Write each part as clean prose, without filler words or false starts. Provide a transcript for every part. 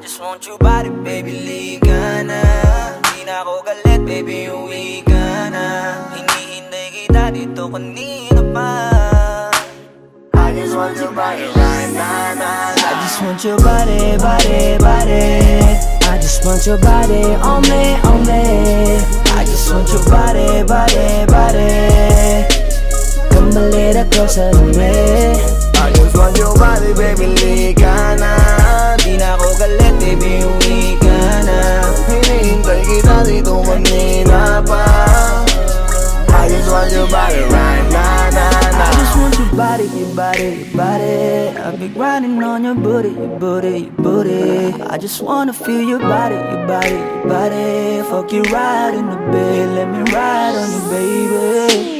just want your body, baby, liga na. Di na ako galit, baby, uwi ka na. Hinihintay kita dito kanina pa. I just want your body right now. I just want your body, body, body. I just want your body on me, on me. I just want your body, body, body. Come a little closer to me. I just want your body, baby, liga na. Di na ako galit, baby, uwi ka na. Hinihintay kita dito kanina pa. I just want your body right now, I just want your body, your body, your body. I've been grinding on your booty, your booty, your booty. I just wanna feel your body, your body, your body. Fuck you right in the bed, let me ride on you, baby.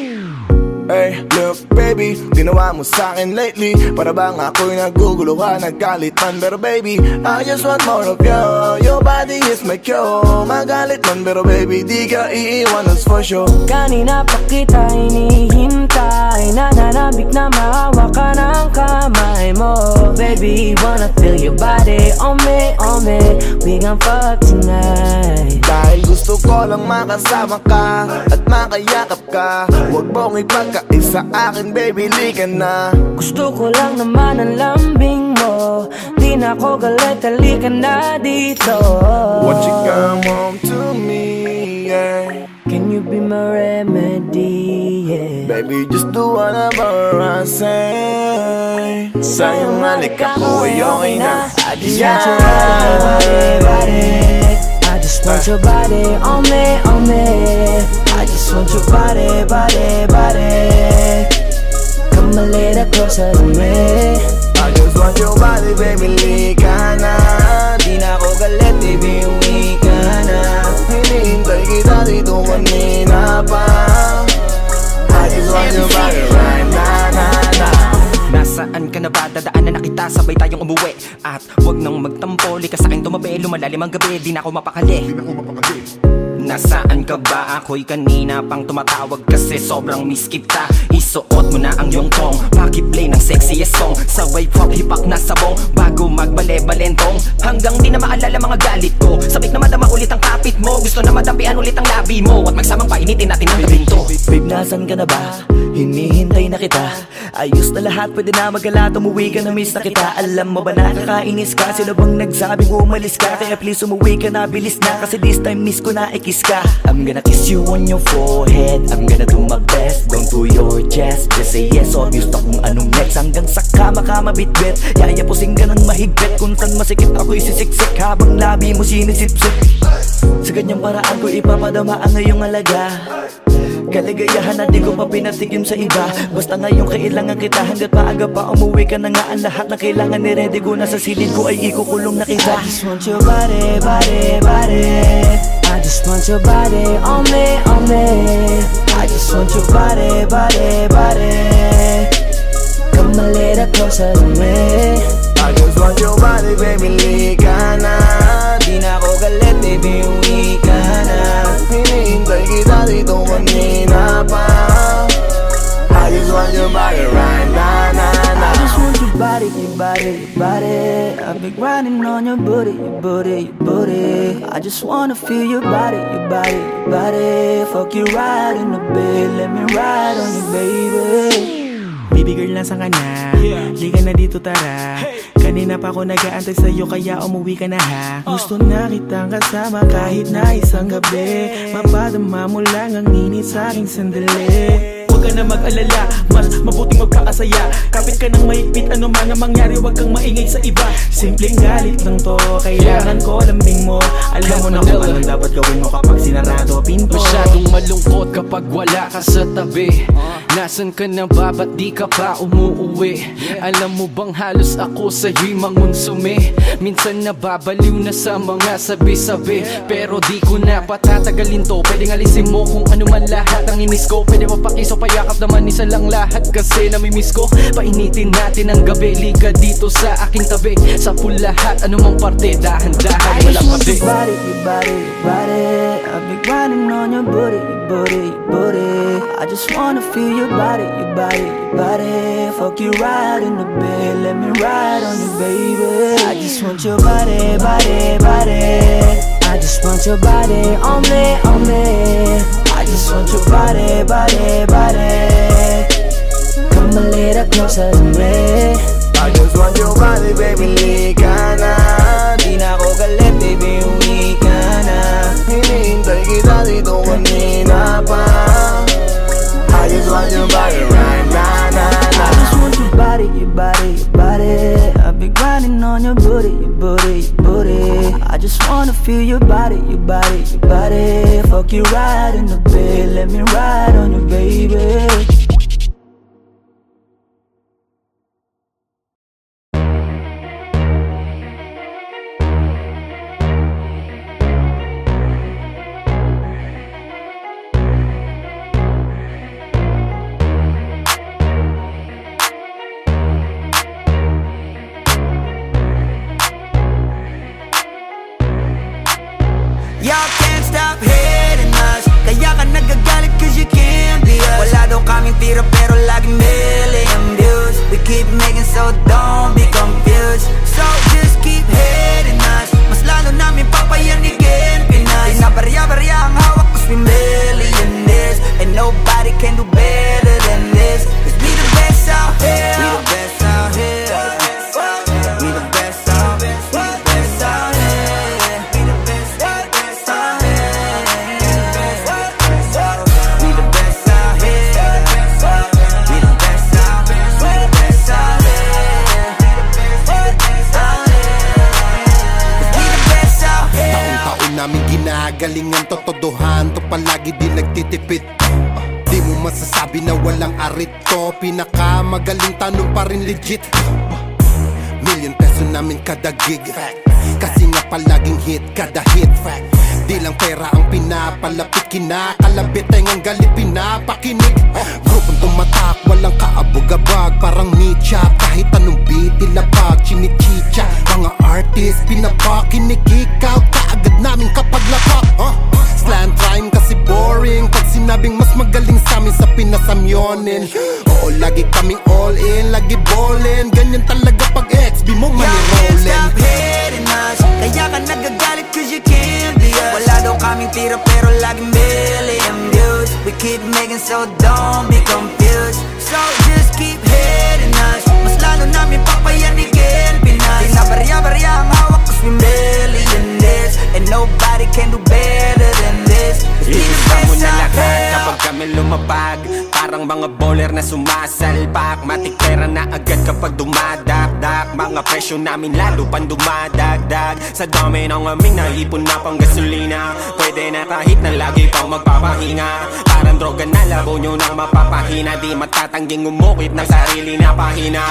Hey, look baby, ginawa mo sa'kin lately. Para bang ako'y nagugulo ka, nagkalitan. Pero baby, I just want more of you. Your body is my cure. Magalit man pero baby, di ka iiwan, that's for sure. Kanina pa kita hinihintay, nananabik na maawa ka ng kamay mo. Baby, wanna feel your body on me, on me. We gon' fuck tonight. Dahil gusto ko lang makasama ka at makayakap ka. Huwag mong ipagkaisa akin, baby, liga na. Gusto ko lang naman ang lambing mo. Di na ako galit, halika na dito. Won't you come home to me, yeah. Can you be my remedy, yeah. Baby, just do whatever I say. Sa'yong halika ko ay okay na. I just want your body, body. I just want your body on me, on me. I just want your body, body, body. Come a little closer to me. I just want your body, baby, liga na. Di na ako galit, baby, uwi ka na. Hinihintay kita dito kanina pa. I just want your body right now. Nasaan ka na ba? Dadaanan na kita, sabay tayong umuwi. At wag nang magtampo, likas sa'kin tumabi. Lumalalim ang gabi, di na ako mapakali. Nasaan ka ba? Ako'y kanina pang tumatawag kasi sobrang miss kita. Isuot mo na ang iyong tong, pakiplay ng sexiest song. Sabay pop hipak na sabong, bago magbale-balentong. Hanggang di na maalala mga galit ko. Sabik na madama ulit ang kapit mo. Gusto na madampian ulit ang labi mo. At magsamang painitin natin ang gabing to. Babe, nasan ka na ba? Hinihintay na kita. Ayos na lahat, pwede na magala. Umuwi ka na, miss na kita. Alam mo ba nakakainis ka? Sino bang nagsabing umalis ka? Kaya please umuwi ka na, bilis na. Kasi this time miss ko na ikis ka. I'm gonna kiss you on your forehead. I'm gonna do my best, down to your chest. Just say yes, obvious na kung anong next. Hanggang sa kama ka mabitbit. Yayapusing ka ng mahigpit. Kung saan masikip ako'y sisiksik, habang labi mo sinisipsip. Sa ganyang paraan ko ipapadama ang ngayong alaga. Kaligayahan na di ko pa pinatigim sa iba. Basta ngayon kailangan kita. Hanggat maaga pa umuwi ka na nga. Ang lahat na kailangan ni-ready ko na sa silid ko ay ikukulong na kita. I just want your body, body, body. I just want your body on me, on me. I just want your body, body, body. Come a little closer to me. I just want your body, baby, liga na. Di na ako galit, baby, uwi ka na. Hinihintay kita dito kanina pa. I just want your body right now. I just want your body, your body, your body. I've been grinding on your booty, your booty, your booty. I just wanna feel your body, your body, your body. Fuck you right in the bed, let me ride on you, baby. Baby girl, nasa ka na? Liga na dito, tara. Kanina pa ako nag-aantay sa'yo, kaya umuwi ka na ha. Gusto na kitang kasama kahit na isang gabi. Mapadama mo lang ang init sa'king sandali. Huwag ka na mag-alala, mas mabuting magpakasaya. Kapit ka ng mahigpit, ano man ang mangyari, huwag kang maingay sa iba. Simpleng galit lang to, kailangan ko lambing mo. Alam mo na kung anong dapat gawin mo kapag sinarado pinto. Masyadong malungkot kapag wala ka sa tabi. Nasaan ka na ba? Ba't di ka pa umuuwi? Alam mo bang halos ako sa'yo'y mangonsume? Minsan nababaliw na sa mga sabi-sabi. Pero di ko na patatagalin to. Pwedeng alisin mo kung ano man lahat ang inis ko. Pwede mapakiso, payakap naman isa lang lahat. Kasi namimiss ko. Painitin natin ang gabi. Liga dito sa aking tabi. Sa full lahat, anumang parte, dahan-dahan, walang pabi. I just want your body, your body, your body. be grinding on your booty, your booty, your booty. I just wanna feel your body, your body, your body. Fuck you right in the bed, let me ride on you, baby. I just want your body, body, body. I just want your body on me, on me. I just want your body, body, body. Come a little closer to me. I just want your body, baby, lika na. Di na ako galit, baby, uwi ka na. Hinihintay kita dito kanina pa. I just want your body right now, na, na. I just want your body, your body, your body. I've been grinding on your booty, your booty, your booty. I just wanna feel your body, your body, your body. Fuck you right in the bed, let me ride on you, baby. Y'all can't stop hating us. Kaya ka nagagalit cause you can't be us. Wala daw kaming tira pero laging million views. We keep making so don't be confused. So just keep hating us. Mas lalo namin papayanigin Pinas. Di na barya-barya ang hawak cause we millionaires. And nobody can do better than this. Cause we the best out here. We the best out here. We the best out here. We the best out here. Namin ginagalingan totodohan to palagi di nagtitipid. Di mo masasabi na walang arit to. Pinakamagaling tanong pa rin legit. Million peso namin kada gig. Kasi nga palaging hit kada hit. Di lang pera ang pinapalapit. Kinakalabit ay ngang galit pinapakinig. Grupong tumatak walang kaabog-abag. Parang nicha kahit anong beat ilapag. Chinichicha mga artist pinapakinig. Ikaw kaagad namin kapag lapak. Slant rhyme kasi boring. Pag sinabing mas magaling sa amin sa pinasamyonin. Oo lagi kaming all in. Lagi ballin. Ganyan talaga pag XB mo manirolin. Stop hating us. Kaya ka nagagalit cause you can't be us. Wala daw kaming tira pero laging million views. We keep making so don't be confused. So just keep hating us. Mas lalo namin papayanigin Pinas. Di na barya-barya ang hawak cause we millionaires. And nobody can do better than this. Iisa mo na lahat kapag kami lumapag. Parang mga bowler na sumasalpak. Matik pera na agad kapag dumadakdak. Mga presyo namin lalo pang dumadagdag. Sa dami ng aming naipon na pang gasolina. Pwede na kahit na lagi pang magpapahinga. Parang droga na labo nyo nang mapapahina. Di matatangging umukit ng sarili na pahina.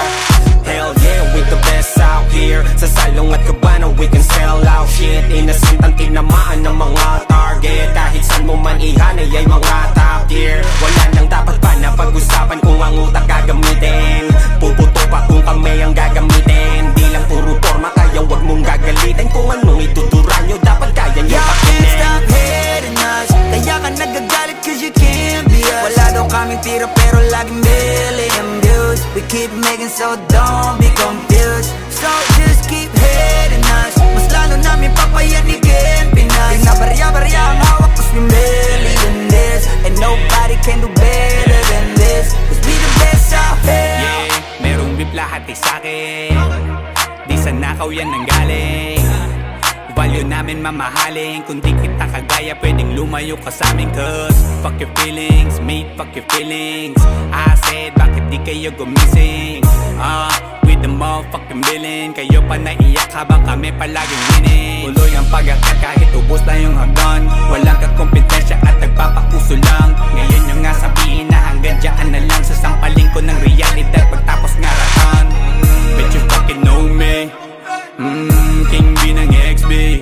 Hell yeah, we the best out here. Sa salong at kabana we can sell out shit. Innocent ang tinamaan ng mga target. Kahit saan mo man ihanay ay mga top tier. Wala nang dapat pa na pag-usapan kung ang utak gagamitin. Puputo pa kung kami ang gagamitin. Di lang puro forma kaya wag mong gagalitin. Kung anong ituturo nyo dapat kaya nyo pakinin. Y'all can't stop hating us. Kaya ka nagagalit cause you can't be us. Wala daw kaming tira pero laging million views. We keep making so don't be confused. So just keep hating us. Mas lalo namin papayanigin Pinas. Di na barya-barya ang hawak cause we millionaires. And nobody can do better than this. Cause we the best out here. Yeah, merong beef lahat sa'kin. Di sa nakaw yan nanggaling. Value namin mamahalin. Kung di kita kagaya pwedeng lumayo ka sa amin. Cause fuck your feelings, mate, fuck your feelings. I said bakit di kayo gumising. With the motherfucking billing. Kayo pa naiyak habang kami palaging winning. Tuloy ang pag-akat kahit ubos na yung hagdan. Walang kakompetensya at nagpapakuso lang. Ngayon yung nga sabihin na hanggang dyan na lang. Sasampaling ko ng realidad pagtapos ngaratan. Bet you fucking know me. King B ng XB.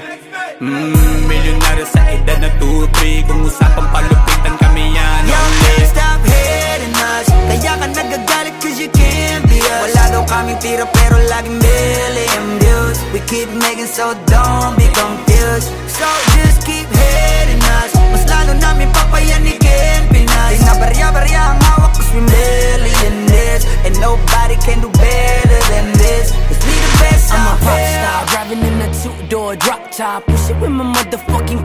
Milyonaryo sa edad na 2-3. Kung usapang palupitan kami yan. Y'all can't stop hating us. Kaya ka nagagalit cause you can't be us. Wala daw kaming tira pero laging million views. We keep making so don't be confused. So just keep hating us.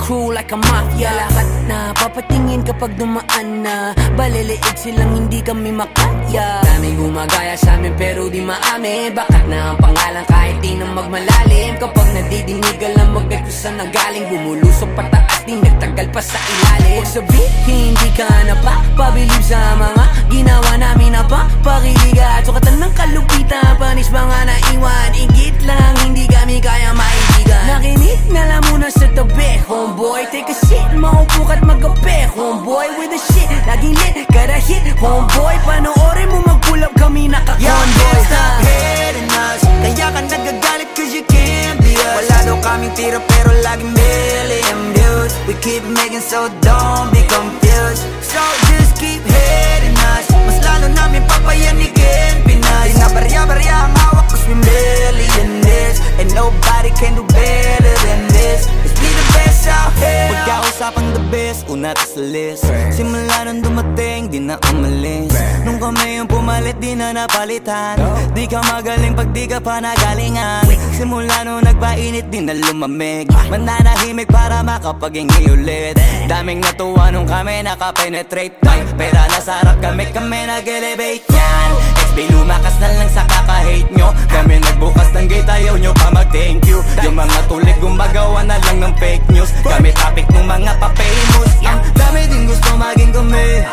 crew like a mafia. Lahat na papatingin kapag dumaan na, baliliig silang hindi kami makaya. Daming gumagaya sa amin pero di maamin. Bakat na ang pangalan kahit di na magmalalim. Kapag nadidinig alam magnet kung saan nanggaling. Bumulusok pataas di nagtagal pa sa ilalim. Huwag sabihin hindi ka na pa pabilib sa mga ginawa namin na pa pakiliga. Sukatan ng kalupitan, panis mga naiwan. Ingit lang hindi kami kaya maibigan. Nakinig na lang muna sa tabi, homeboy. Take a shit, maupo ka't magabi, homeboy. With the shit, laging lit, kada hit, homeboy. Panoorin mo mag-pull up kami naka-convoy. Can't stop hating us, kaya ka nagagalit cause you can't be us. Wala daw kaming tira pero laging million views. We keep making so don't be confused. So just keep hating us, mas lalo namin papayanigin Pinas. Di na barya-barya ang hawak cause we millionaires. And nobody can do better than this. Let's be the best out here. Pagkausapang the best, una to sa list. Simula nung dumating, di na umalis. Nung kami yung pumalit, di na napalitan. Di ka magaling pag di ka pa nagalingan. Simula nung nagpainit, di na lumamig. Mananahimik para makapaghingi ulit. Daming natuwa nung kami nakapenetrate. Pera nasarap kami nag-elevate yan. XB lumakas na lang sa kaka-hate nyo. Kami nagbukas ng gate, ayaw nyo pa mag-thank you. Yung mga tulig gumagawa na lang ng fake news. Kami topic ng mga pa-famous. Ang dami din gusto maging kami.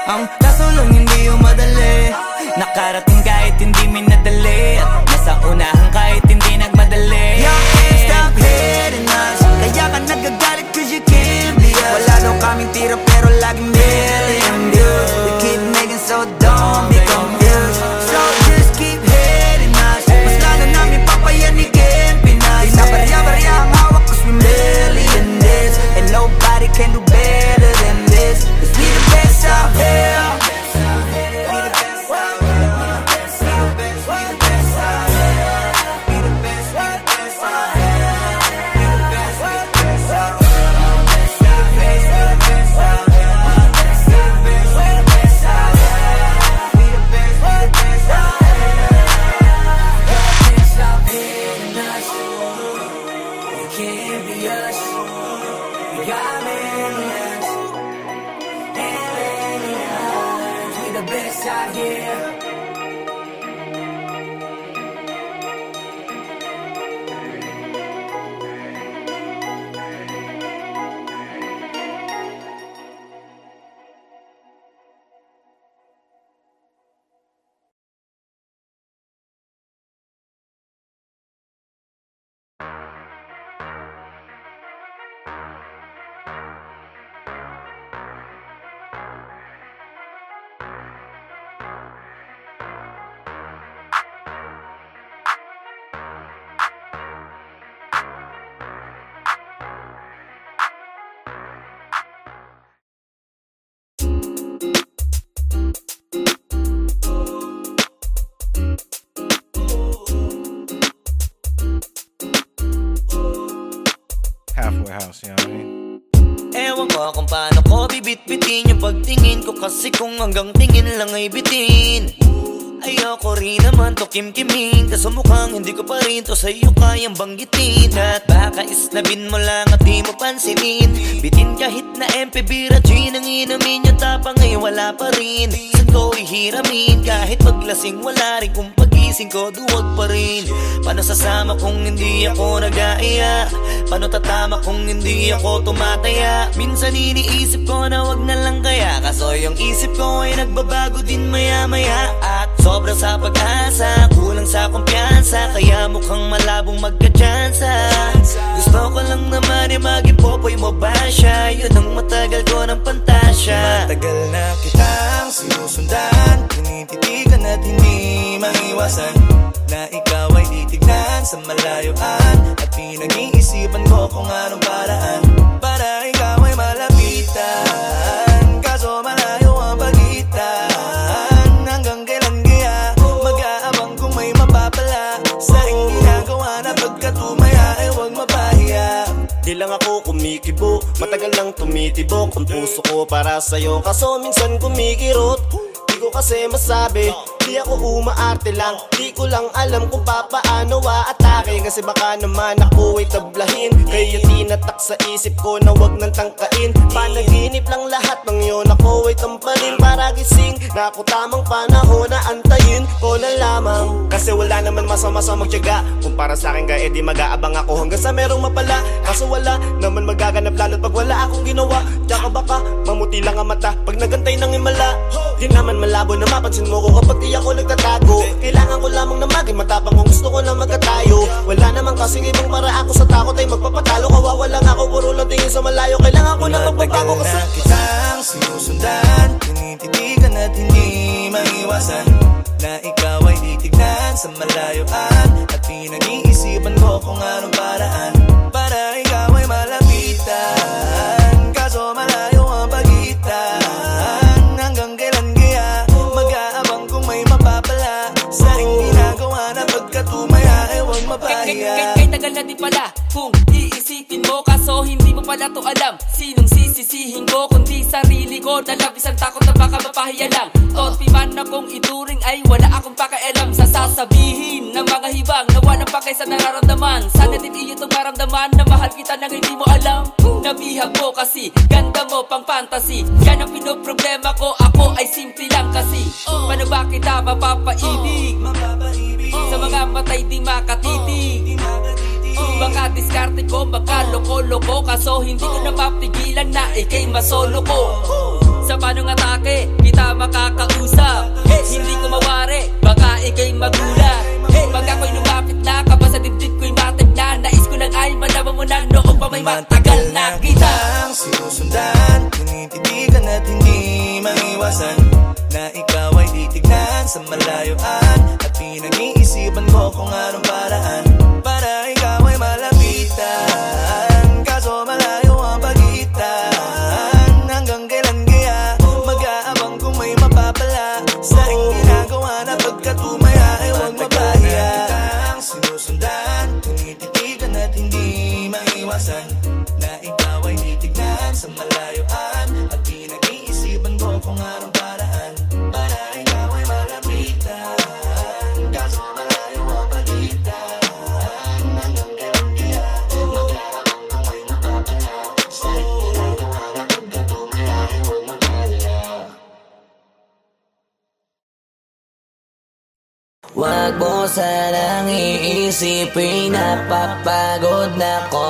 Ang kaso lang hindi yung madali. Nakarating kahit hindi minadali. At nasa unahan kahit hindi nagmadali. You can't stop hating us, kaya ka nagagalit cause you can't be us. Wala daw kaming tira pero laging million views. We keep making so don't be confused. So just keep hating us, mas lalo namin papayanigin Pinas. Di na barya-barya ang hawak cause we millionaires. And nobody can do better than this. Let's be the best out here. Halfway house, you know what I mean? Ewan ko kung paano ko bibit-bitin yung pagtingin ko. Kasi kung hanggang tingin lang ay bitin, ayoko rin naman to kim-kimin. Kaso mukhang hindi ko pa rin to sa'yo kayang banggitin. At baka isnabin mo lang at di mo pansinin. Bitin kahit na MP, bira, gin ang inumin. Yung tapang ay wala pa rin. Saan ko ihiramin? Kahit paglasing wala rin. Kung pagising ko duwag pa rin. Paano sasama kung hindi ako nag-aaya? Paano tatama kung hindi ako tumataya? Minsan iniisip ko na wag na lang kaya. Kaso yung isip ko ay nagbabago din maya-maya. At sobra sa pag-asa, kulang sa kumpiyansa, kaya mukhang malabong magka-tsansa. Gusto ko lang naman ay maging popoy mo ba siya? Yun ang matagal ko ng pantasya. Matagal na kitang sinusundan, tinititigan at hindi maiwasan na ikaw ay titignan sa malayuan. At pinag-iisipan ko kung anong paraan para ikaw ay malapitan. Kaso malayo ang pagitan. Hanggang kailan kaya mag-aabang kung may mapapala sa ring ginagawa na pagkatumaya ay huwag mapahiya. Di lang ako kumikibo, matagal lang tumitibok ang puso ko para sa'yo. Kaso minsan kumikirot, di ko kasi masabi. Di ako umaarte lang, di ko lang alam kung papaano aatake. Kasi baka naman ako ay tablahin, kaya tinatak sa isip ko na wag nang tangkain. Panaginip lang lahat ng yun, ako ay tampalin para gising. Na ako tamang panahon na antayin ko na lamang. Kasi wala naman masama sa magtiyaga. Kung para sa akin kaya di mag-aabang ako hanggang sa merong mapala. Kaso wala naman magaganap lalo't pag wala akong ginawa. Tsaka baka mamuti lang ang mata pag nagantay ng himala. Di naman malabo na mapansin mo ko kapag di ako nagtatago. Kailangan ko lamang na maging matapang kung gusto ko na magkatayo. Wala naman kasing ibang para ako sa takot ay magpapatalo. Kawawa lang ako, puro lang tingin sa malayo. Kailangan ko na magbabago kasi na kitang sinusundan, tinititigan at hindi maiwasan na ikaw ay titignan sa malayuan. At pinag-iisipan ko kung anong paraan para ikaw ay malapitan. Kaso malayo ang pagitan. Hanggang kailan kaya mag-aabang kung may mapapala sa aking ginagawa na pagkatumaya ay huwag mapahiya. Kay tagal na di pala kung iisipin mo, kaso hindi mo pala to alam. Sinong sisisihin ko kundi sarili ko, na labisang takot na baka mapahiya lang. Tonti man akong ituring ay wala akong pakialam sa sasabihin ng mga hibang na walang pakay sa nararamdaman. Sana din iyo itong maramdaman na mahal kita nang hindi mo alam. Nabihag mo kasi, ganda mo pang fantasy. Yan ang pinoproblema ko, ako ay simple lang kasi. Paano ba kita mapapaibig sa mga matay di makatitig? Baka diskarte ko, baka loko-loko, kaso hindi ko napapigilan na ikay masolo ko. Sa panong atake, kita makakausap. Hindi ko mawari, baka ikay magulat. Pag ako'y lumapit na, kapag sa dibdib ko'y matig na, nais ko lang ay malaman mo na noong pa may matagal na kita. Sinusundan, tinititigan at hindi maiwasan na ikaw ay titignan sa malayuan. At pinag-iisipan ko kung anong paraan para ikaw ay malapitan. Kaso malayo ang pagitan. Hanggang kailan kaya mag-aabang kung may mapapala sa aking ginagawa na pagkatumaya ay huwag mapahiya. Sinusundan, tinititigan at hindi maiwasan na ikaw ay titignan sa malayuan. At pinag-iisipan ko kung anong paraan para ikaw ay malapitan. Kaso malayo ang pagitan. Hanggang kailan kaya mag-aabang kung may mapapala sa aking ginagawa na pagkatumaya ay huwag mapahiya. Wag mo sanang iisipin, napapagod na ko.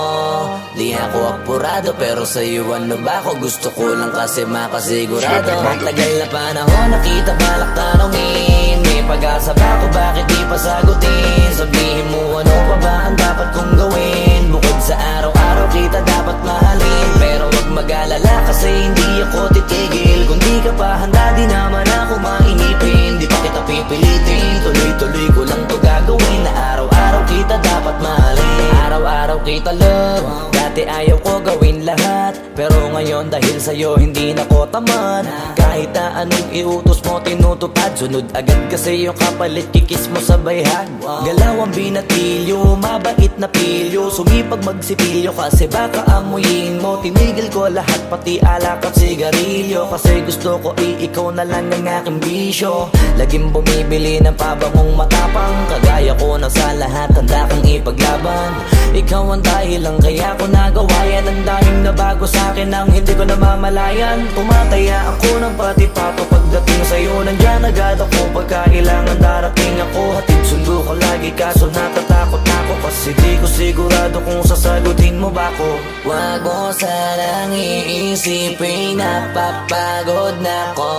Di ako apurado pero sa'yo ano ba ako? Gusto ko lang kasi makasigurado. Tagal na panahon nakita balak tanongin, may pag-asa ba ako, bakit di pa sagutin? Sabihin mo ano pa ba ang dapat kong gawin? Bukod sa araw-araw kita dapat mahalin, pero wag mag-alala kasi hindi ako titigil. Kung di ka pa handa di naman ako mainipin. Di pa kita pipilitin, tuloy-tuloy ko lang to gagawin. Na araw-araw kita dapat mahalin, araw-araw kita love. Dati ayaw ko gawin lahat, pero ngayon dahil sa'yo hindi na ko tamad. Kahit na anong iutos mo tinutupad, sunod agad kasi yung kapalit kikis mo sa bayhag. Galaw ang binatilyo, mabait na pilyo, sumipag magsipilyo kasi baka amuyin mo. Tinigil ko lahat pati alak at sigarilyo, kasi gusto ko ikaw na lang ang aking bisyo. Laging bumibili ng pabangong matapang, kagaya ko na sa lahat handa kang ipaglaban. Ikaw ang dahilan kaya ko nagawa yan. Ang daming nabago sa'kin ang hindi ko namamalayan. Tumataya ako ng pati-pato pagdating sa'yo. Nandyan agad ako pagkailangan darating ako. Hatid sundo ko lagi kaso natatakot ako, kasi di ko sigurado kung sasagutin mo ba ko. Wag mo sanang iisipin, napapagod na ko.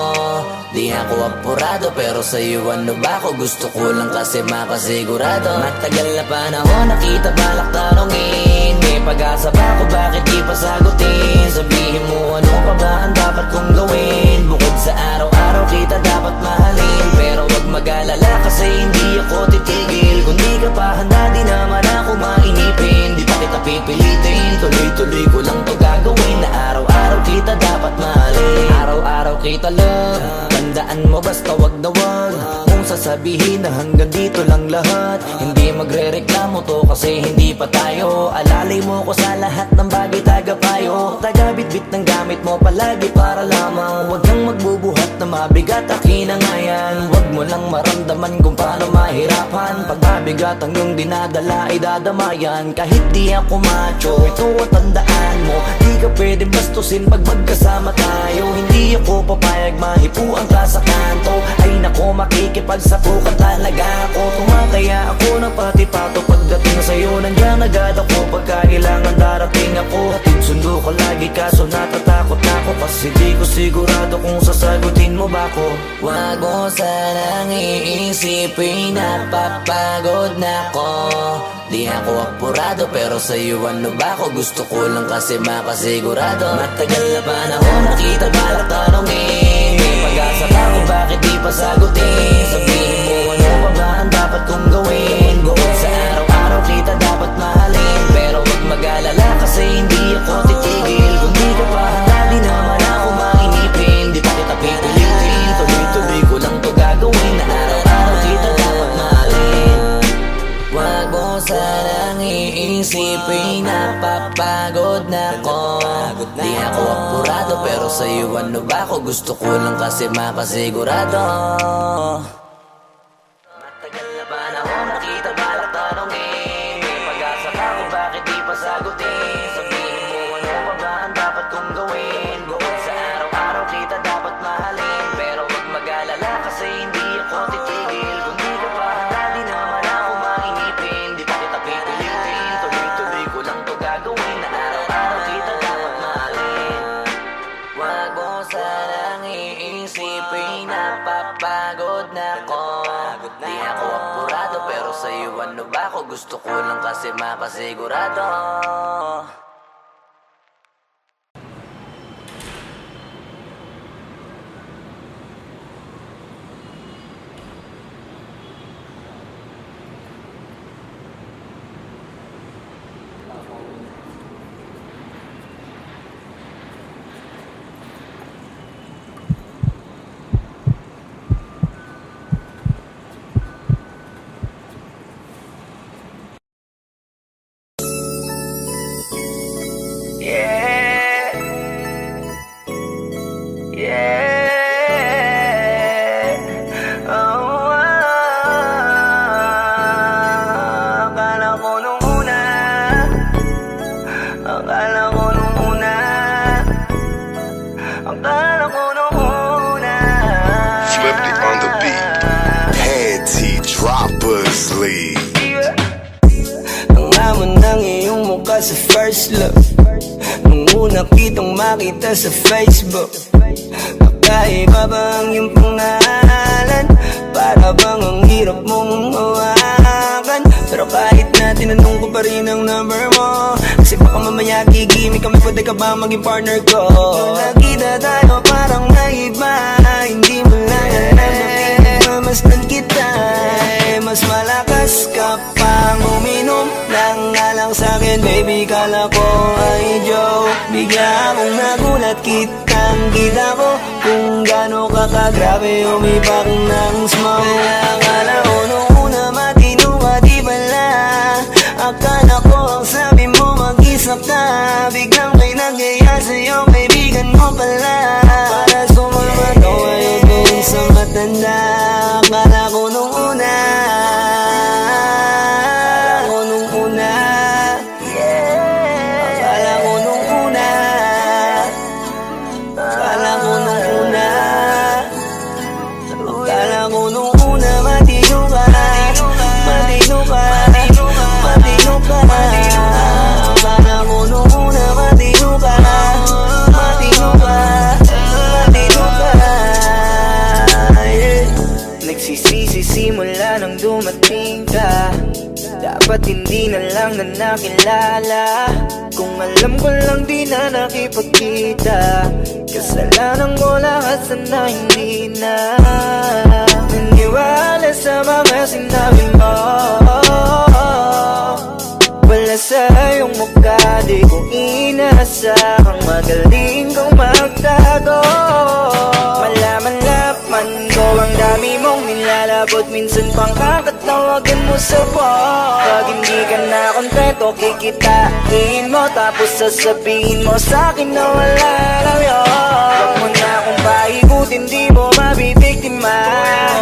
Di ako apurado pero sa'yo ano ba ako? Gusto ko lang kasi makasigurado. Matagal na panahon nakita balak tanongin, may pag-asa ba ako, bakit di pa sagutin? Sabihin mo ano pa ba ang dapat kong gawin? Bukod sa araw-araw kita dapat mahalin, pero wag mag-alala kasi hindi ako titigil. Kung di ka pa handa di naman ako mainipin. Di pa kita pipilitin, tuloy-tuloy ko lang to gagawin. Na araw-araw kita dapat mahalin, araw-araw kita love. Tandaan mo basta wag na wag mong sasabihin na hanggang dito lang lahat. Hindi magre-reklamo to kasi hindi pa tayo. Alalay mo ko sa lahat ng bagay, tagapayo. Tagabitbit ng gamit mo palagi para lamang huwag kang magbubuhat na mabigat, akin na nga yan. Huwag mo lang maramdaman kung paano mahirapan. Pag mabigat ang iyong dinadala ay dadamayan. Kahit di ako macho, ito at tandaan mo, di ka pwede bastusin pag magkasama tayo. Hindi ako papayag mahipuan ka sa kanto. Ay nako, makikipagsapukan talaga ako. Tumakaya ako ng pati-pato pagdating sa'yo. Nandiyan agad ako pagka kailangan darating ako. Hatid sundo ko lagi kaso natatakot na ako, kasi di ko sigurado kung sasagutin mo ba ko. Wag mo sanang iisipin napapagod na ko. Di ako apurado pero sa'yo ano ba ako? Gusto ko lang kasi makasigurado. Matagal na ba na ako nakita balak tanongin? May pag-asa ba kung bakit di pa sagutin? Sabihin mo ano ba ba ang dapat kong gawin? Bukod sa araw-araw kita dapat mahalin. Pero wag mag-alala kasi hindi ako titigil. Kung di ka pa handa di naman ako mainipin. Di pa kita pipilitin, tuloy-tuloy ko lang to gagawin. Na araw-araw kita dapat mahalin. Wag mo sanang iisipin napapagod na ko. Di ako apurado pero sa'yo ano ba ako? Gusto ko lang kasi makasigurado. Matagal na ba na ako nakita balak tanongin? May pag-asa ka kung bakit di pa sagutin? Sabihin mo ano ba ba ang dapat kong gawin? Bukod sa araw-araw kita dapat mahalin. Pero wag mag-alala kasi hindi ako titigil. Kung di ka pa handa di naman ako mainipin. Di pa kita pipilitin, tuloy-tuloy ko lang to gagawin. Na araw-araw kita dapat mahalin. Wag mo sanang iisipin napapagod na ko. Di ako apurado pero sa'yo ano ba ako? Gusto ko lang kasi makasigurado. Sa first look, nung una kitang makita sa Facebook, kakaiba ba ang iyong pangalan? Para bang ang hirap mong hawakan? Pero kahit na tinanong ko pa rin ang number mo, kasi baka mamaya gigimik kami, pwede ka ba maging partner ko? Nung nakita tayo parang naiba, hindi mo lang alam na pinagmamasdan kita. Mas malakas ka pang uminom ng alang sa'kin, baby, kala ko ay joke. Bigla akong nagulat, kitang-kita ko kung gaano ka kagrabe umipak ng smoke. Akala ko nung una matino ka, di bala. Akala ko ang sabi mo mag-isa ka. Biglang may nagaya sa'yo, kaibigan mo pala. Para sumama daw ayaw doon sa matanda. Akala ko nung una, simula nang dumating ka, dapat hindi na lang na nakilala. Kung alam ko lang di na nakipagkita, kasalanan ko lahat, sana hindi na naniwala sa mga sinabi mo. Wala sa iyong mukha, di ko inasahang magaling kang magtago. Malaman-laman ko ang dami mong nilalabot Ba't minsan pang kakatawagan mo sa bar? Pag hindi ka na kontento, kikitain mo, tapos sasabihin mo sa'kin na wala lang yun. Huwag mo na akong paikutin, di mo mabibiktima.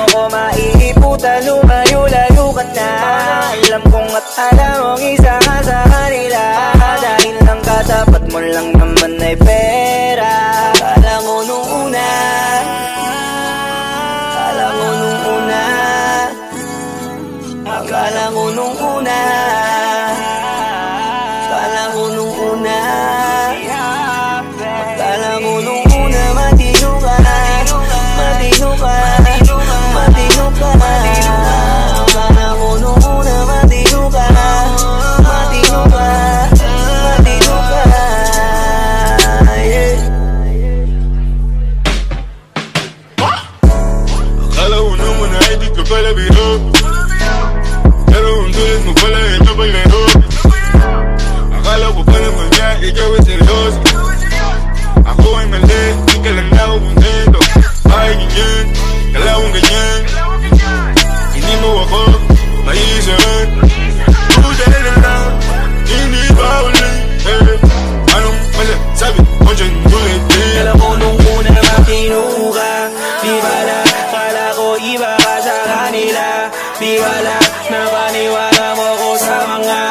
Ako maiiputan, lumayo-layo ka na. Alam kong at alam mong isa ka sa kanila, dahil lang katapat mo lang naman ay pera. Akala mo nung una, akala mo nung una, akala mo nung una, akala mo nung una, akala mo nung una, matino ka, matino ka, matino ka. Akala mo nung una, matino ka, matino ka, matino ka. Akala ko naman ay di ka pala biro, pero ang tulad mo pala ito paglaro. Akala ko pa naman niya ikaw ay seryoso. Ako ay mali, di ka lang na ako kontento. Ay ganyan, kalawang ganyan, hindi mo ako maiisan. Puta na lang, hindi ba ulit? Anong masasabi mo dyan ulit? Alam ko nung una matino ka, di bala, kala ko iba ka sa kanila. Di bala, napaniwala mo ko sa mga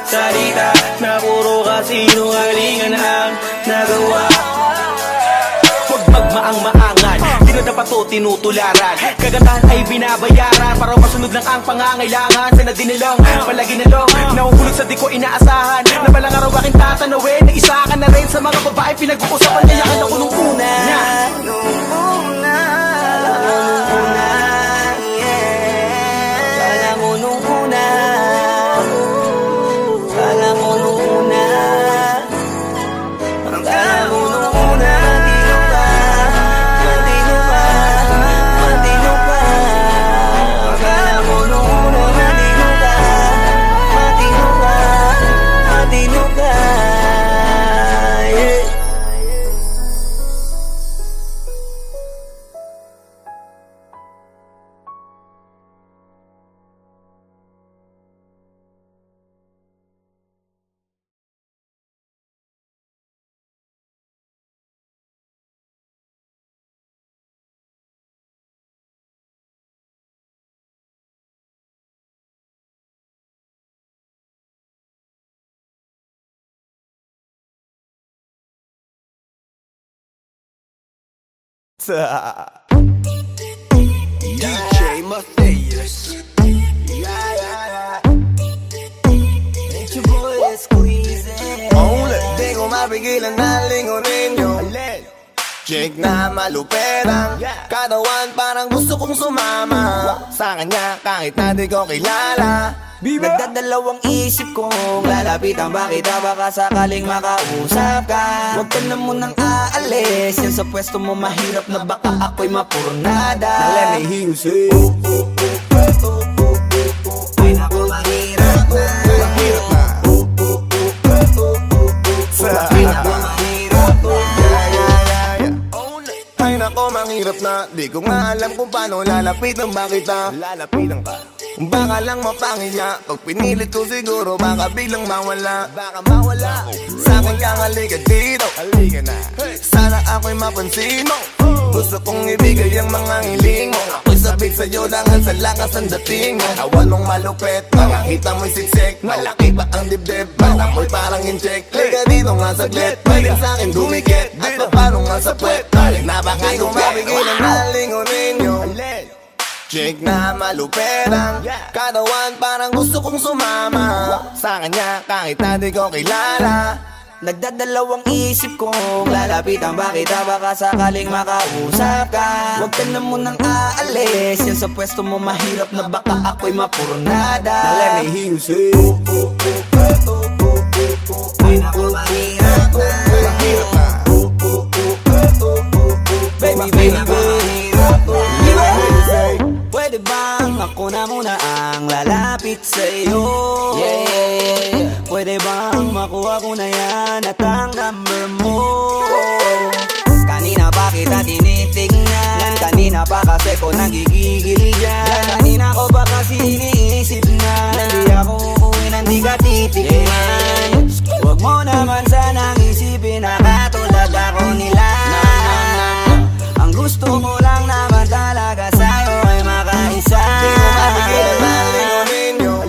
salita na puro kasinungalingan ang nagawa. Huwag magmaang-maangan, di na dapat to tinutularan. Kagandahan ay binabayaran para masunod lang ang pangangailangan. Sana din nilang palagi na lang nahuhulog sa di ko inaasahan, na balang araw aking tatanawin na isa ka na rin sa mga babae pinag-uusapan. Kaya ka na ko nung una, nung una, akala mo nung una, akala mo nung una, akala mo nung una, akala mo nung una, matino ka, matino ka, akala mo nung una, matino ka, matino ka, matino ka. DJ Matthias. It's your boy, Squeezy. Di ko mapigilan na lingunin yung chick na maluperang katawan, parang gusto kong sumama sa kanya kahit na di ko kilala. Nagdadalawang isip kong lalapitan ba kita, baka sakaling makausap ka. Huwag ka na munang aalis, yan sa pwesto mo mahirap na baka ako'y mapurnada. Now let me hear you say, ay naku, mahirap na, mahirap na, ay naku, mahirap na. Ay nako, mahirap na, di ko nga alam kung paano lalapitan ba kita. Lalapitan ka, baka lang mapangiya, pag pinilit ko siguro baka biglang mawala. Baka mawala, sa akin kang halika dito, halika na, sana ako'y mapansin mo. Gusto kong ibigay ang mga hiling mo, ako'y sabik sa'yo dangan sa lakas ang dating mo. Awan mong malupet, makakita mo'y siksik, malaki ba ang dibdib, baka mo'y parang incheck. Liga dito nga saglit, pwedeng sa'kin dumikit, at paano nga sa puwet, napakay kong mapigilan na lingunin yung chick na maluperang katawan, parang gusto kong sumama sa kanya kahit na di ko kilala. Nagdadalawang isip kong lalapitan ba kita, baka sakaling makausap ka. Huwag ka na munang aalis, yan sa pwesto mo mahirap na baka ako'y mapurnada. Now let me hear you say, ay naku, mahirap na, mahirap na, baby, baby, mahirap na. Pwede bang ako na muna ang lalapit sa'yo? Yeah. Pwede bang makuha ko na yan at ang number mo? Kanina pa kita tinitignan, kanina pa kasi ko nagigigil dyan. Kanina ko man. Huwag mo naman sanang isipin na katulad ako nila. Ang gusto ko lang naman talaga sa'yo ay makaisa. Di mo mapigilan na lingunin yung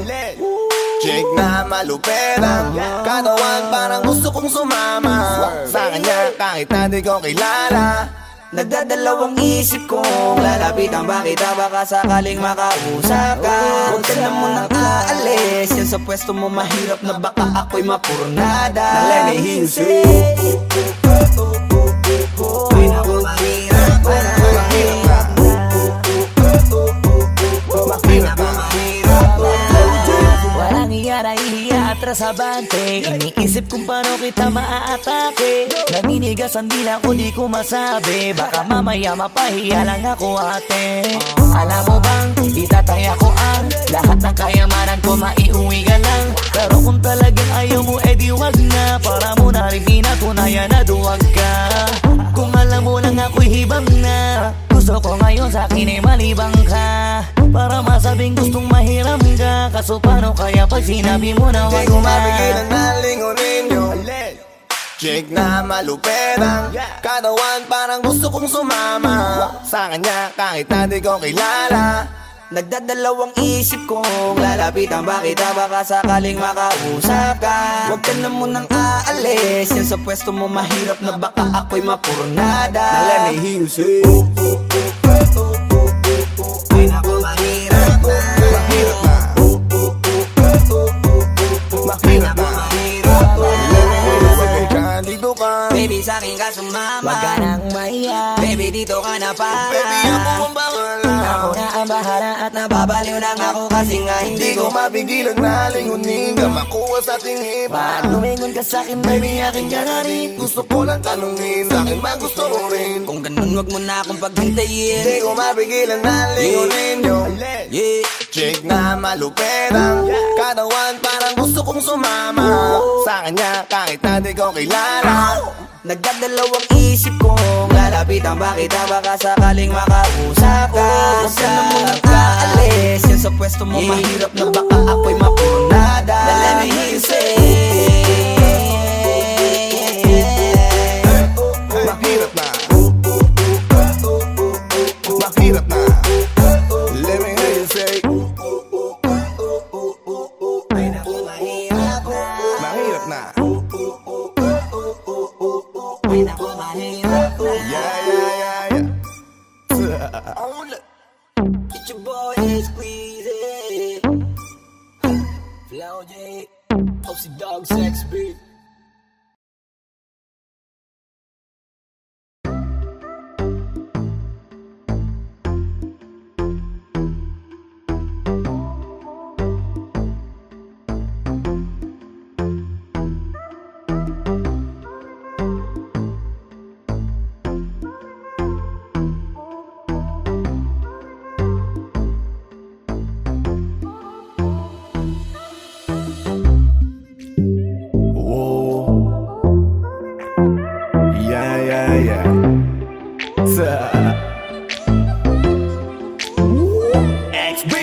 chick na malupetang katawan, parang gusto kong sumama sa kanya kahit na di ko kilala. Nagdadalawang isip kong lalapitan ba kita, baka sakaling makausap ka. Huwag ka na munang aalis, yan sa pwesto mo mahirap na baka ako'y mapurnada. Let me hear you say ay naku mahirap na, mahirap na. Walang iya na ihiya atras abante. Iniisip kung paano kita maaatake. Naninigas ang dila ko, di ko masabi. Baka mamaya mapahiya lang ako ate. Alam mo bang, itataya ko ang lahat ng kayamanan ko, maiuwi ka lang. Pero kung talagang ayaw mo, edi wag na. Para mo na rin pinatunayan na duwag ka. Kung alam mo lang ako'y hibang na. Gusto ko ngayon sa akin ay malibang ka. Para masabing gustong mahiram ka. Kaso paano kaya pag sinabi mo na wag Di ko na? mapigilan na lingunin yung chick na malupetang katawan, parang gusto kong sumama sa kanya kahit na di ko kilala. Nagdadalawang isip kong lalapitan ba kita, baka sakaling makausap ka. Huwag ka na munang aalis, yan sa pwesto mo mahirap na baka ako'y mapurnada. Let me hear you say ay naku mahirap na, mahirap na, mahirap na, mahirap na. Dito ka, Baby sa'kin ka sumama, Wag ka nang maiya. baby dito ka na para. baby ako ang bahala. Ako na ang bahala at Nababaliw lang ako kasi nga Hindi hindi ko ko mapigilan na lingunin ka, makuha sa ating hipa. Pag lumingon ka sa'kin, baby, akin ka na rin. Gusto ko lang tanungin, sa'kin magusto mo rin. Kung ganun wag mo na akong paghintayin. Hindi ko mapigilan na lingunin yung Yeah. chick na malupetang katawan, parang gusto kong sumama sa kanya kahit na di ko kilala. Nagdadalawang isip kong lalapitan ba kita, baka sakaling makausap ka. Huwag ka na munang aalis, yan sa pwesto mo mahirap na baka ako'y mapurnada. Let me hear you say Mahirap na, mahirap na. Let me hear you say ay naku mahirap na, mahirap na. ay naku mahirap na. Yeah, yeah, yeah, yeah. Get your boy squeeze Flow J, Opsy Dog Sex Beat. Yeah, yeah, yeah. XB.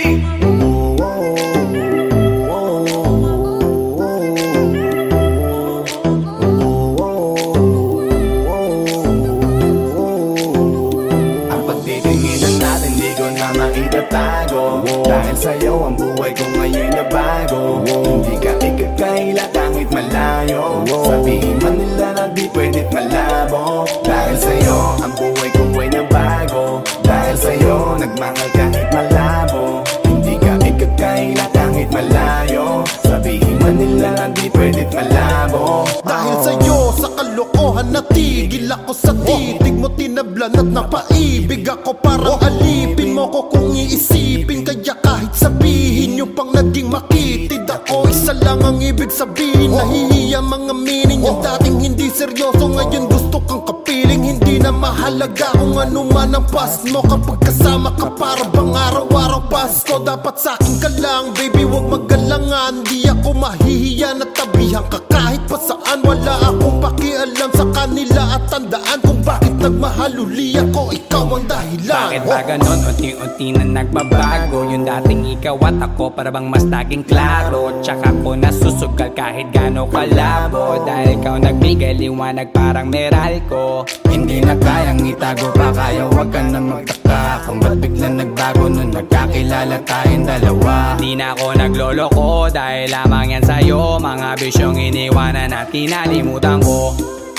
Ang pagtitinginan natin di ko na maitatago. Dahil sa'yo ang buhay ko ngayon na bago. Hindi ka ikakaila kahit malayo. Sabihin man nila na di pwedit malabo. Dahil sa'yo ang buhay ko ay nabago. Dahil sa'yo nagmahal kahit malabo. Hindi ka ikakaila kahit malayo. Sabihin man nila na di pwedit malabo. Dahil sa'yo sa kalokohan natigil ako sa titig mo, tinablan at napaibig ako. Parang alipin mo ko kung iisipin. Kaya kahit sabihin nyo pang naging makitid ako, isa lang ang ibig sabihin. Nahihiya mga meaning. Yung dating hindi seryoso ngayon gusto kang kapiling. Hindi na mahalaga kung ano man ang past mo. Kapag kasama ka para bang araw-araw Pasko. Dapat sa'kin ka lang baby, wag magalangan. Di ako mahihiya na tabihan ka kahit pa saan. Wala akong pakialam sa kanila at tandaan kung bakit nagmahal uli ako, ikaw ang dahilan. Bakit ba ganon, unti-unti na nagbabago? Yung dating ikaw at ako para bang mas naging klaro. Tsaka ko nasusugal kahit gano'ng kalabo. Dahil ikaw nagbigay liwanag parang Meralco. Hindi na kayang itago pa, kaya wag ka na magtaka kung ba't biglang nagbago nung nagkakilala tayong dalawa. Di na ako nagloloko dahil lamang yan sa'yo. Mga bisyong iniwanan at kinalimutan ko.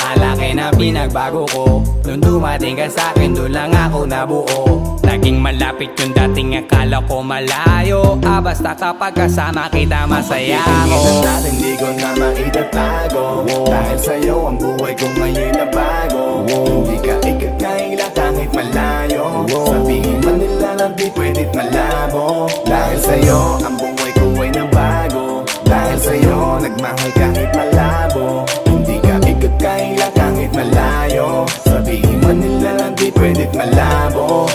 Alaki na pinagbago ko. Nung dumating ka sa'kin, doon lang ako nabuo. Naging malapit yung dating akala ko malayo. Basta kapag kasama kita masaya ako. Minsan natin di ko na maitatago. Dahil sa'yo ang buhay ko ngayon na bago. Hindi ka ikakaila kahit malayo. Sabihin man nila lang di pwedit malabo. Dahil sa'yo ang buhay ko ay nabago. Dahil sa'yo nagmahal kahit malabo. Hindi ka ikakaila kahit malayo. Sabihin man nila lang di pwedit malabo.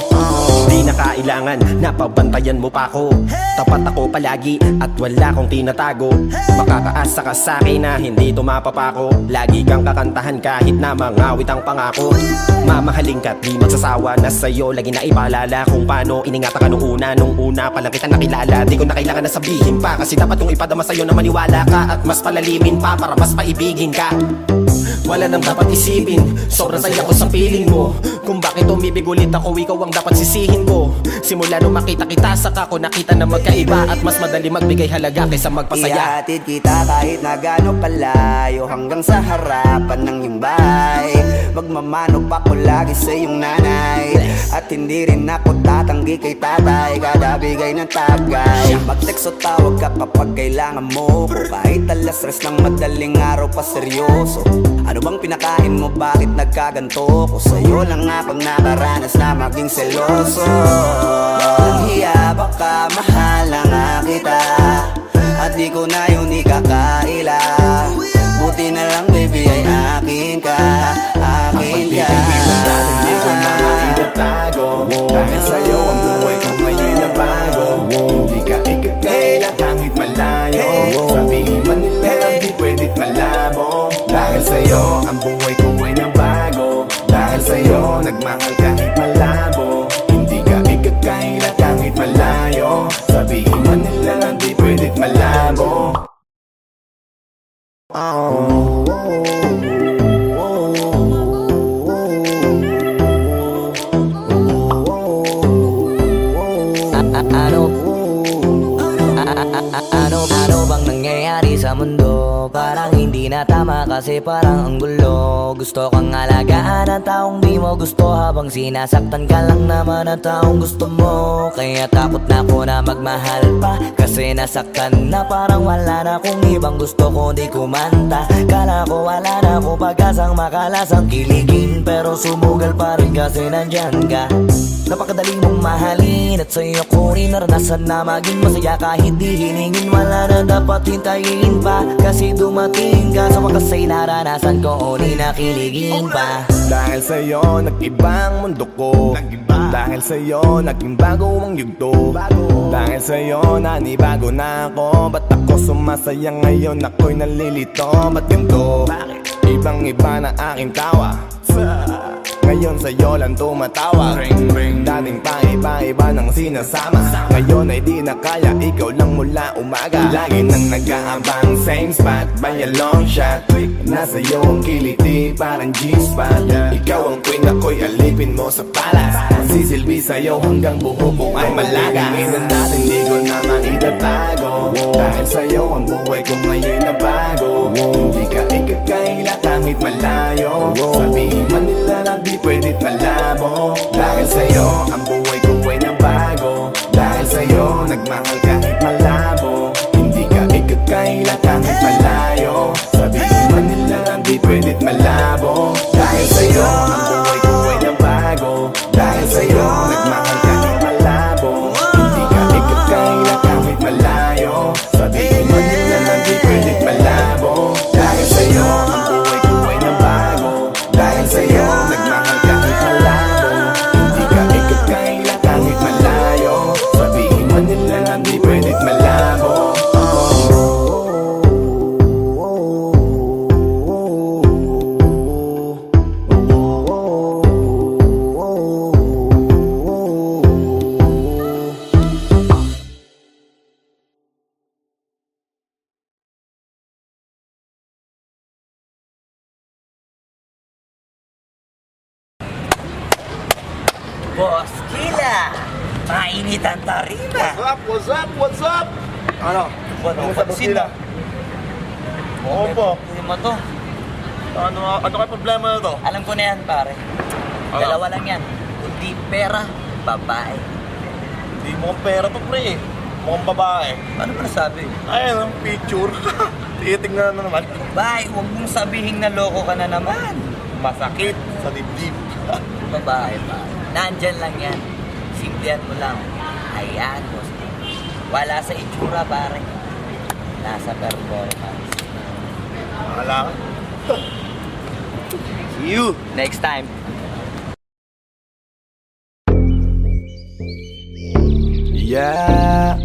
Di na kailangan na pabantayan mo pa ako. Tapat ako palagi at wala kong tinatago. Makakaasa ka sa'kin na hindi tumapapako. Lagi kang kakantahan kahit na mangawit ang pangako. Mamahalin ka't di magsasawa na sa'yo lagi na ipaalala kung paano iningatan ka nung una pa lang kita nakilala. Di ko na kailangan na sabihin pa, kasi dapat kong ipadama sa'yo na maniwala ka at mas palalimin pa para mas paibigin ka. Wala nang dapat isipin, sobrang saya ko sa feeling mo. Kung bakit umibig ulit ako, ikaw ang dapat sisihin ko. Simula nung makita kita, saka ko nakita na magkaiba. At mas madali magbigay halaga kaysa magpasaya. Ihatid kita kahit na gano'ng palayo, hanggang sa harapan ng himbay. Magmamano pa ko lagi sa iyong nanay. At hindi rin ako tatanggi kay tatay, kada bigay ng tagay. Mag-text o tawag ka kapag kailangan mo ko. Kahit alas stress ng madaling araw pa seryoso. Ano bang pinakain mo, bakit nagkaganto ko? Sa'yo lang akong nakaranas na maging seloso. Ang hiya baka mahal na nga kita, at di ko na yun ikakaila. Buti na lang baby ay akin ka, akin ka. Hindi ko na maitatago. Dahil sa'yo ang buhay ko ngayon na bago. Hindi ka ikakaila kahit malayo. Sabihin man nila lang di pwedit malabo. Dahil sa'yo ang buhay ko ay nabago. Dahil sa'yo nagmahal kahit malabo. Hindi ka ikakaila kahit malayo. Sabihin man nila lang di pwedit malabo. Ano bang nangyayari sa mundo? Parang hindi na tama kasi parang ang gulo. Gusto kang alagaan ang taong di mo gusto, habang sinasaktan ka lang naman ang taong gusto mo. Kaya takot na ako na magmahal pa, kasi nasaktan na parang wala na akong ibang gusto kundi kumanta. Kala ko wala na ako pag-asang makalasang kiligin, pero sumugal pa rin kasi nandyan ka. Napakadali mong mahalin at sa'yo ko rin naranasan na maging masaya kahit di hiningin. Wala na dapat hintayin pa, kasi dumating ka. Sa wakas ay naranasan ko, uli na kiligin pa. Dahil sa'yo nag-ibang mundo ko. Dahil sa'yo naging bago ang yugto. Dahil sa'yo nanibago na ako. Ba't ako sumasaya ngayon, ako'y nalilito? Ba't ganito? Ibang iba na aking tawa, ngayon sa'yo lang tumatawa. Dating pa iba-iba ng sinasama, ngayon ay di na kaya, ikaw lang mula umaga. Lagi nang nag-aabang, same spot by a long shot. Nasa iyo ang kiliti, parang G-spot. Ikaw ang queen, ako'y alipin mo sa palas. Sisilbi sa'yo hanggang buho ko ay malaga. Minsan natin di ko na maitatago. Dahil sa'yo ang buhay ko ngayon na bago. Hindi ka ikakaila kahit malayo. Sabihin man nila lang di pwedit malabo. Dahil sa'yo ang buhay ko ay nabago. Dahil sa'yo nagmahal kahit malabo. Hindi ka ikakaila kahit malayo. Sabihin man nila lang di pwedit malabo. Dahil sa'yo ang buhay ko ay nabago. Dahil sa'yo nagmahal kahit malabo. Hindi ka ikakaila kahit malayo. Sabihin man nila lang di pwedit malabo. Dahil sa'yo ang buhay ko ay nabago. Dahil sa'yo nagmahal kahit malabo. Hindi ka ikakaila Boss Kila, mainit ang tarima. What's up? What's up? Ano? Pansin na. Oo po. Hindi mo to. Ano kayo problema na to? Alam ko na yan, pare. Dalawa lang yan. Kundi pera, babae. Hindi mo pera to, pre. Mukhang babae. Ano ba nasabi? Ayun, picture. Titingnan na naman. Babae, huwag mong sabihin na loko ka na naman. Masakit sa dibdib. Babae pa. Nandyan lang yan. Simplihan mo lang. Ayan, boss. Wala sa itsura, pare. Nasa performance. Wala ka? See you next time. Yeah.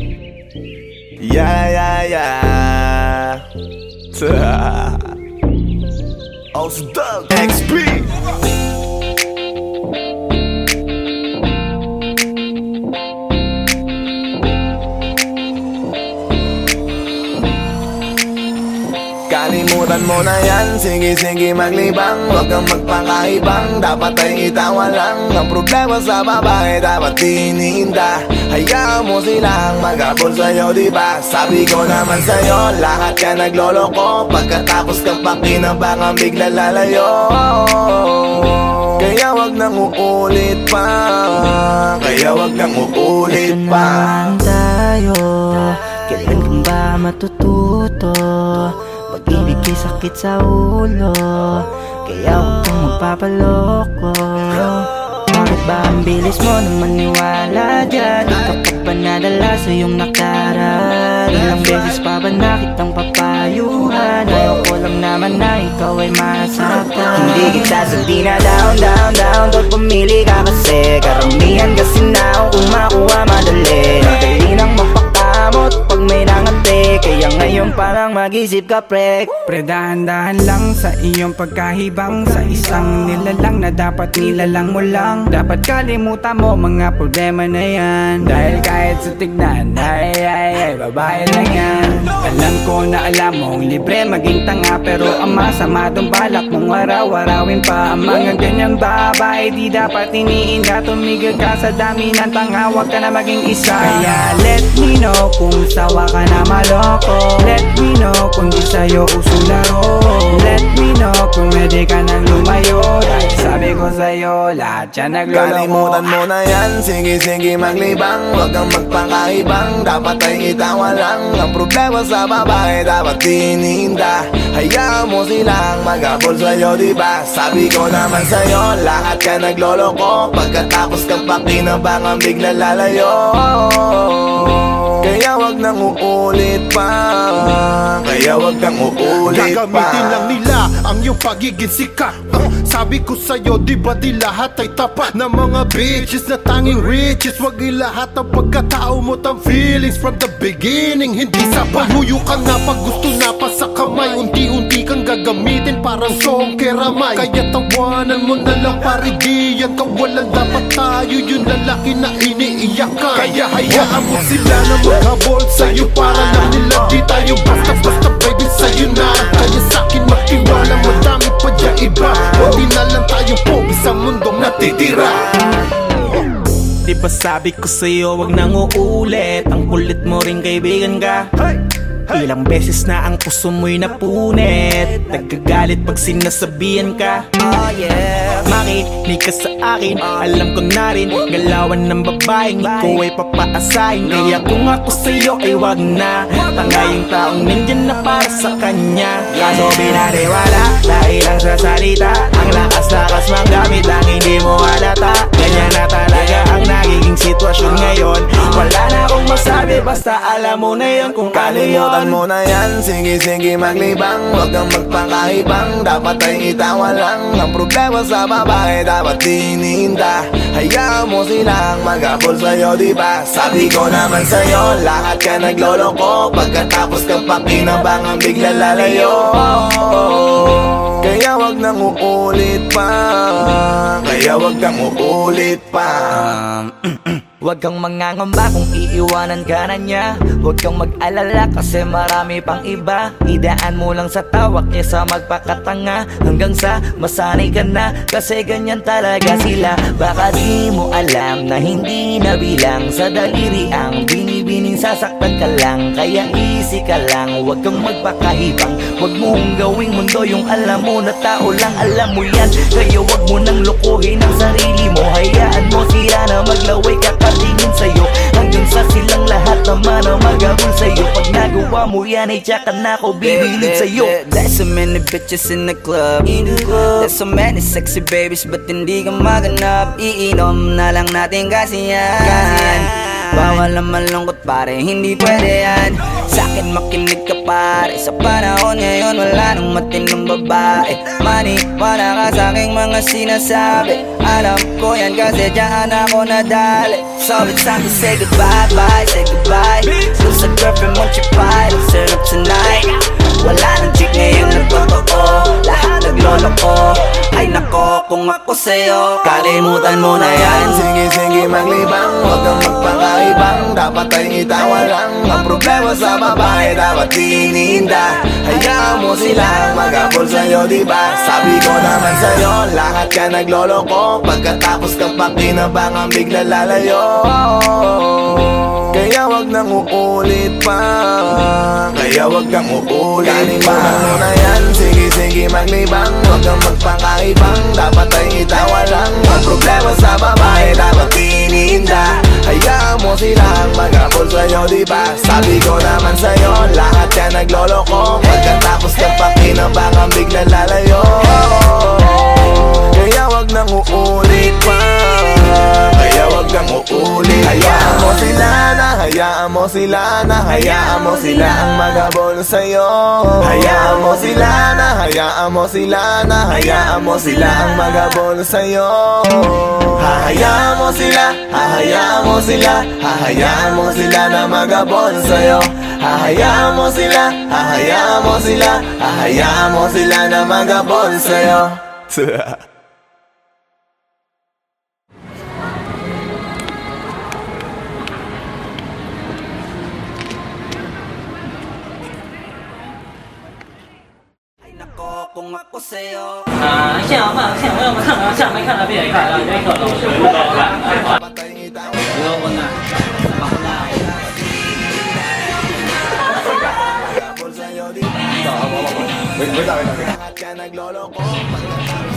Ausdog XP. Kalimutan mo na yan, sige maglibang. Huwag kang magpakaibang, dapat ay itawa lang. Ang problema sa babae, dapat tinihinda. Hayaan mo silang maghabol sa'yo, diba? Sabi ko naman sa'yo, lahat ka nagloloko. Pagkatapos kang pakinabangan, bigla lalayo. Kaya wag nang uulit pa. Kaya wag nang uulit pa. Tayo, kailan kang ba matututo? Pag-ibig ay sakit sa ulo, kaya huwag kang magpapaloko. Bakit ba ang bilis mo na maniwala dyan? Di ka pa ba nadala sa iyong nakaraan? Ilang beses pa ba nakitang papayuhan? Ayaw ko lang naman na ikaw ay masaktan. Hindi kita sabi na down Pag pumili ka kasi karamihan kasi na kung makuha madali. Madali nang mapakamot pag may nangante. Kaya ngayon parang mag-isip ka, pre. Pre, dahan-dahan lang sa iyong pagkahibang. Sa isang nilalang na dapat nilalang mo lang. Dapat kalimutan mo mga problema na yan. Dahil kahit sa tignan, ay, babae lang yan. Alam ko na alam mong libre maging tanga, pero ang masama dong balak mong araw-arawin pa. Ang mga ganyang babae di dapat iniinda. Tumigil ka sa dami ng tanga, wag ka na maging isa. Kaya let me know kung sawa ka na maloko. Let me know kung di sa'yo uso laro. Let me know kung pwede ka nang lumayo. Dahil sabi ko sa'yo, lahat yan nagloloko. Kalimutan mo na yan, sige maglibang. Huwag kang magpakaibang, dapat ay itawa lang. Ang problema sa babae, dapat tinihinda. Hayaan mo silang maghabol sa'yo, diba? Sabi ko naman sa'yo, lahat ka nagloloko. Pagkatapos kang pakinabangan, bigla lalayo. Kaya wag nang uulit pa. Kaya wag nang uulit pa. Gagamitin lang nila ang iyong pagiging sikat. Sabi ko sa'yo, di ba di lahat ay tapat na mga bitches na tanging riches. Wag ilahat ang pagkatao mo tang feelings from the beginning. Hindi sabay, huyo ka na pag gusto na pa sa kamay. Unti-unti kang gagamitin parang song keramay. Kaya tawanan mo na lang paridiyan. Kawalan dapat tayo yung lalaki na iniiyakan. Kaya hayaan mo sila na maghabol sa'yo para lang nila di tayo basta-basta baby sa'yo na. Kaya sa'kin magtiwala, madami pa dyan iba. Hindi na lang tayo pogi sa mundong natitira. Diba sabi ko sa'yo wag nang uulit. Ang kulit mo rin kaibigan ka. Ilang beses na ang puso mo'y napunit. Nagkagalit pag sinasabihan ka. Oh yeah, makinig ka sa akin. Alam ko na rin galawan ng babaeng ikaw ay papaasahin. Kaya kung ako sa'yo ay wag na. Tanga yung taong nandyan na para sa kanya. Kaso binariwala dahil lang sa salita. Ang lakas-lakas mang gamit lang hindi mo halata. Ganyan na talaga ang nagiging sitwasyon ngayon. Wala na akong masabi basta alam mo na yan kung ano yun. Kalimutan mo na yan, sige maglibang. Huwag kang magpakaibang, dapat ay itawa lang. Ang problema sa babae, dapat tinihinda. Hayaan mo silang maghabol sa'yo, diba? Sabi ko naman sa'yo, lahat ka nagloloko. Pagkatapos kang pakinabangan, bigla lalayo. Kaya wag wag nang uulit pa. Kaya wag kang uulit pa. Huwag kang mangangamba kung iiwanan ka na niya. Huwag kang mag-alala kasi marami pang iba. Idaan mo lang sa tawak niya sa magpakatanga, hanggang sa masanay ka na, kasi ganyan talaga sila. Baka di mo alam na hindi nabilang sa daliri ang binibining sasaktan ka lang. Kaya easy ka lang, huwag kang magpakahibang. Huwag mong gawing mundo yung alam mo na tao lang alam mo yan. Kaya huwag mo nang lokohin ang sarili mo. Hayaan mo sila na maglaway kakatingin sa'yo, hanggang sa silang lahat naman ang magabol sa'yo. Pag nagawa mo yan ay tsaka na ako bibilid sa'yo. There's so many bitches in the club. There's so many sexy babies, but hindi ka maganap. Iinom na lang natin kasi yan. Bawal na malungkot pare, hindi pwede yan. Sa'kin makinig ka pare, sa panahon ngayon wala nang matinong babae. Maniwala ka sa'king mga sinasabi, alam ko yan kasi dyan ako nadali. So it's time to say goodbye, bye, say goodbye. Dun sa girlfriend mo chipay, let's turn up tonight. Wala nang chick ngayon na totoo, lahat naglolo ko. Ay nako, kung ako sa'yo, kalimutan mo na yan. Sige, sige, maglibang, huwag kang magpakaibang. Dapat ay itawa lang ang problema sa babae, dapat iniinda. Hayaan mo silang mag-abol sa'yo, diba? Sabi ko naman sa'yo, lahat ka nagloloko. Pagkatapos kang pakinabangang bigla lalayo. Kaya wag nang uulit pa. Kaya wag kang uulit pa. Kalimutan mo na yan, sige, sige, maglibang. Huwag kang magpakaibang, dapat ay itawa lang ang problema sa babae, dapat iniinda. Hayaan mo silang mag-abol sa'yo, diba? Sabi ko naman sa'yo, lahat ka nagloloko. Pagkatapos kang pakinabangang bigla lalayo. Kaya wag nang uulit pa. Kaya wag kang uulit. Hayaan mo sila na, hayaan mo sila na, hayaan mo sila ang mag-abol sa'yo. Hayaan mo sila na, hayaan mo sila na, hayaan mo sila ang mag-abol sa'yo. Hahayaan mo sila, hahayaan mo sila, hahayaan mo sila na mag-abol sa'yo. Hahayaan mo sila, hahayaan mo sila, hahayaan mo sila na mag-abol sa'yo. Kung ako sa'yo, 现在换，现在我们看看，下面看了别人看了，别可能是不高了。不要问了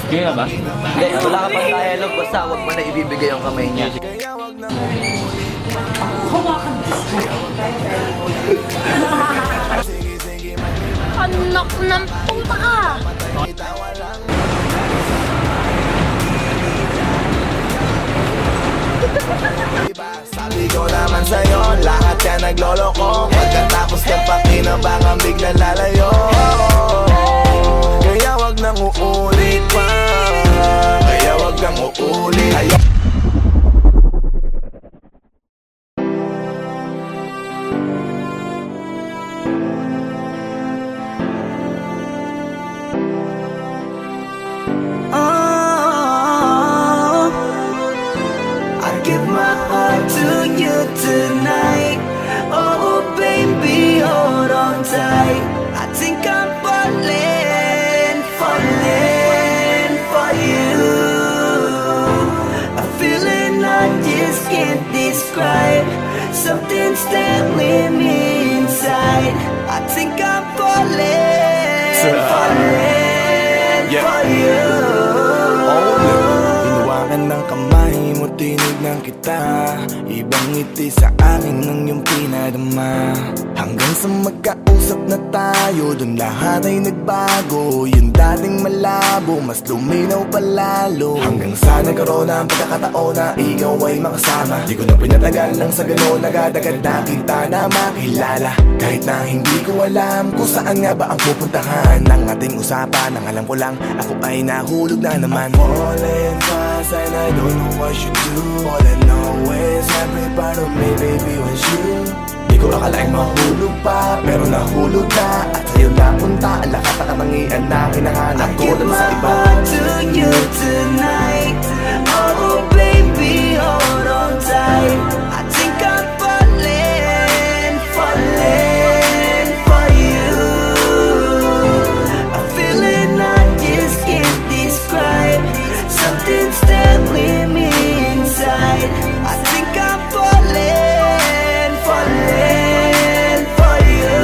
，Kaya ba? Hindi, wala ka pang dialogue, basta huwag mo na ibibigay yung kamay niya. Anak ng puta ka! Sabi ko naman sa'yo, lahat ka nagloloko. Pagkatapos kang pakinabangang bigla lalayo. Kaya wag nang uulit pa. Kaya wag kang uulit. tonight. Oh baby, hold on tight. I think I'm falling, falling for you. A feeling I just can't describe. Something's telling me inside. I think I'm falling, falling for you. Hinawakan ng kamay mo, tinignan kita. Ibang ngiti sa akin ng iyong pinadama. Hanggang sa magkausap na tayo, dun lahat ay nagbago. Yung dating malabo, mas luminaw palalo. Hanggang sa nagkaroon ng pagkakataon na ikaw ay makasama. Di ko na pinatagal lang sa gano'n, nagadagad na kita na makilala. Kahit na hindi ko alam kung saan nga ba ang pupuntahan ng ating usapan. Ang alam ko lang, ako ay nahulog na naman. I'm falling fast and I don't know what you do. All I know is every part of me, baby, was you. Di ko akalaing mahulog pa, pero nahulog na. At sa'yo napunta, ang lahat ng katangian na hinahanap ko dun sa iba. I give my heart to you tonight. Oh baby, hold on tight. I think I'm falling, falling for you. A feeling I just can't describe. Something's telling me inside. I think I'm falling, falling for you.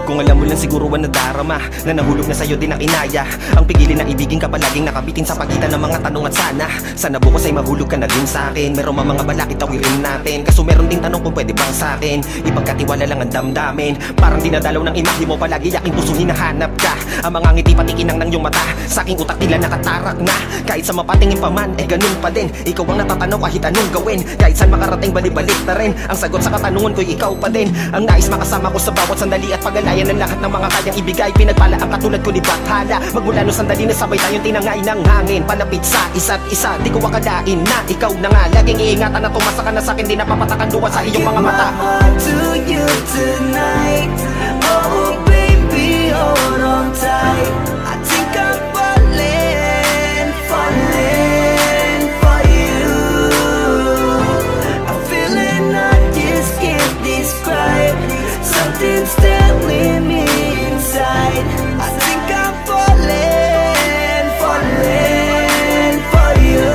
Kung alam mo lang siguro ang nadarama na nahulog na sa'yo din ang inaya. Ang pigilin na ibigin ka palaging nakabitin sa pagitan ng mga tanong at sana bukas ay mahulog ka na din sa'kin. Meron mga balakit tawirin natin, kaso meron ding tanong kung pwede bang sa'kin ipagkatiwala lang ang damdamin. Parang dinadalaw ng imahe mo, palagi aking puso hinahanap ka. Ang mga ngiti patikinang ng iyong mata, sa aking utak tila nakatarak na. Kahit sa mapatingin pa man, ganun pa din. Ikaw ang natatanaw kahit anong gawin. Kahit saan makarating balibalik na rin. Ang sagot sa katanungan ko'y ikaw pa din. Ang nais makasama ko sa bawat sandali at pag-alayan ng lahat ng mga kayang ibigay. Pinagpala ang katulad ko ni Bathala. Magmula no sandali na sabay tayong tinangay ng hangin. Palapit sa isa't isa, di ko akalain na ikaw na nga. Laging iingatan na tumasa ka na sa'kin, di napapatakan duwa sa iyong mga mata. I give my heart to you tonight. Oh baby, hold on tight. I think I'm falling, falling for you. A feeling I just can't describe. Something's telling me inside. I think I'm falling, falling for you.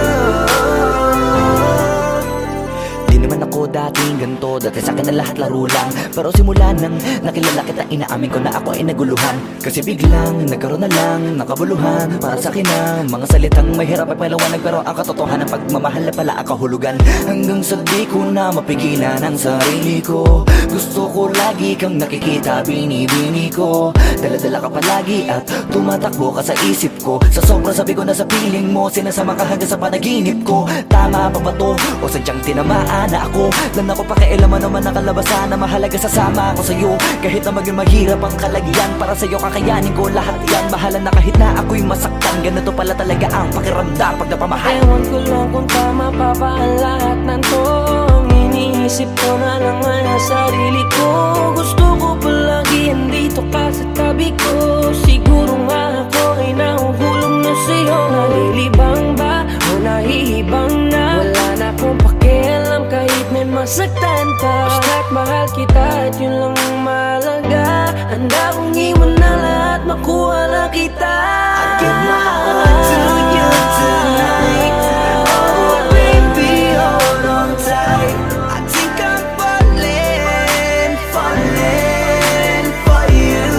Di naman ako dating ganito, dati sa'kin na lahat laro lang. Pero simula nang nakilala kita, inaamin ko na ako ay naguluhan. Kasi biglang nagkaroon na lang nakabuluhan. Para sa'kin ang mga salitang mahirap ay paliwanag, pero ang katotohanan pagmamahal na pala ang kahulugan. Hanggang sa di ko na mapigilan ang sarili ko. Gusto ko lagi kang nakikita, binibini ko. Dala-dala ka palagi at tumatakbo ka sa isip ko. Sa sobrang sabi ko na sa piling mo, sinasama ka hanggang sa panaginip ko. Tama pa ba to? O sadyang tinamaan na ako? Lan ako pakialaman naman ang kalabasan na mahalaga, sasama ako sa'yo. Kahit na maging maghirap ang kalagyan, para sa'yo kakayanin ko lahat yan. Mahala na kahit na ako'y masaktan, ganito pala talaga ang pakiramdam pag napamahal. Ewan ko lang kung tama pa ba ang lahat ng to. Iniisip ko na lang ang sarili ko. Gusto ko palagi andito ka sa tabi ko. Siguro nga ako ay nahuhulog na sa'yo. Nalilibang ba o nahihibang na? Wala na akong pakialam kahit may masaktan pa. Basta't mahal kita at yun lang ang mahalaga. Handa kong iwan na lahat, makuha lang kita. I give my heart to you tonight. Oh baby, hold on tight. I think I'm falling, falling for you.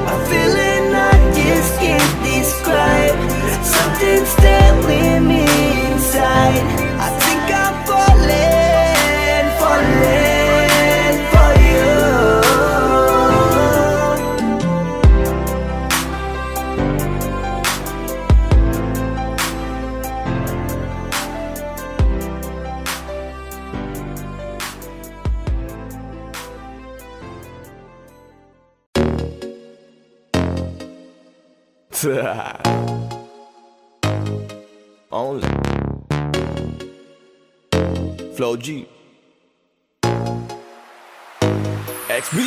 A feeling I just can't describe. Something's telling me inside. I think I'm falling, falling for you. Only Flow G XB.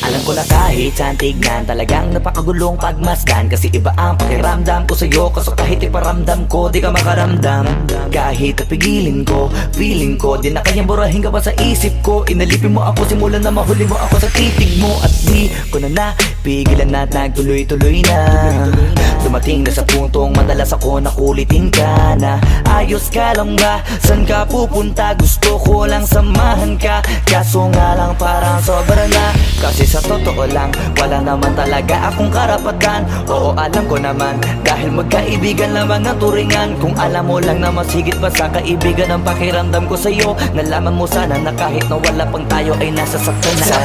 Alam ko na kahit saan tignan, talagang napakagulong pagmasdan. Kasi iba ang pakiramdam ko sa'yo, kaso kahit iparamdam ko, di ka makaramdam. Kahit napigilin ko, feeling ko, di na kayang burahin ka pa sa isip ko. Inalipin mo ako, simulan na mahuli mo ako sa titig mo. At di ko na napigilan na nagtuloy-tuloy na. Dumating na sa puntong madalas ako nakulitin ka na. Ayos ka lang ba? San ka pupunta? Gusto ko lang samahan ka. Kaso nga lang parang sobra na. Kasi sa totoo lang, wala naman talaga akong karapatan. Oo, alam ko naman, dahil magkaibigan lamang ang turingan. Kung alam mo lang na mas higit pa sa kaibigan ang pakiramdam ko sa'yo, nalaman mo sana na kahit na wala pang tayo ay nasasaktan na. Sa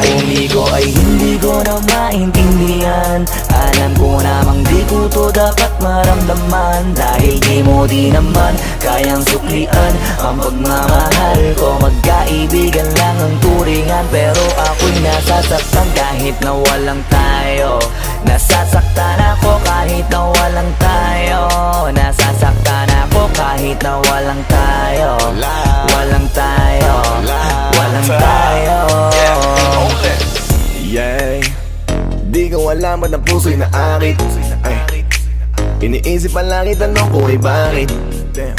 ko ay hindi ko na maintindihan. Alam ko namang di ko to dapat maramdaman. Dahil di mo di naman kayang suklian ang pagmamahal ko. Magkaibigan lang ang turingan, pero ako'y nasasaktan kahit na walang tayo. Nasasaktan ako kahit na walang tayo. puso'y naakit. Ay, iniisip palagi, tanong ko ay bakit? Damn.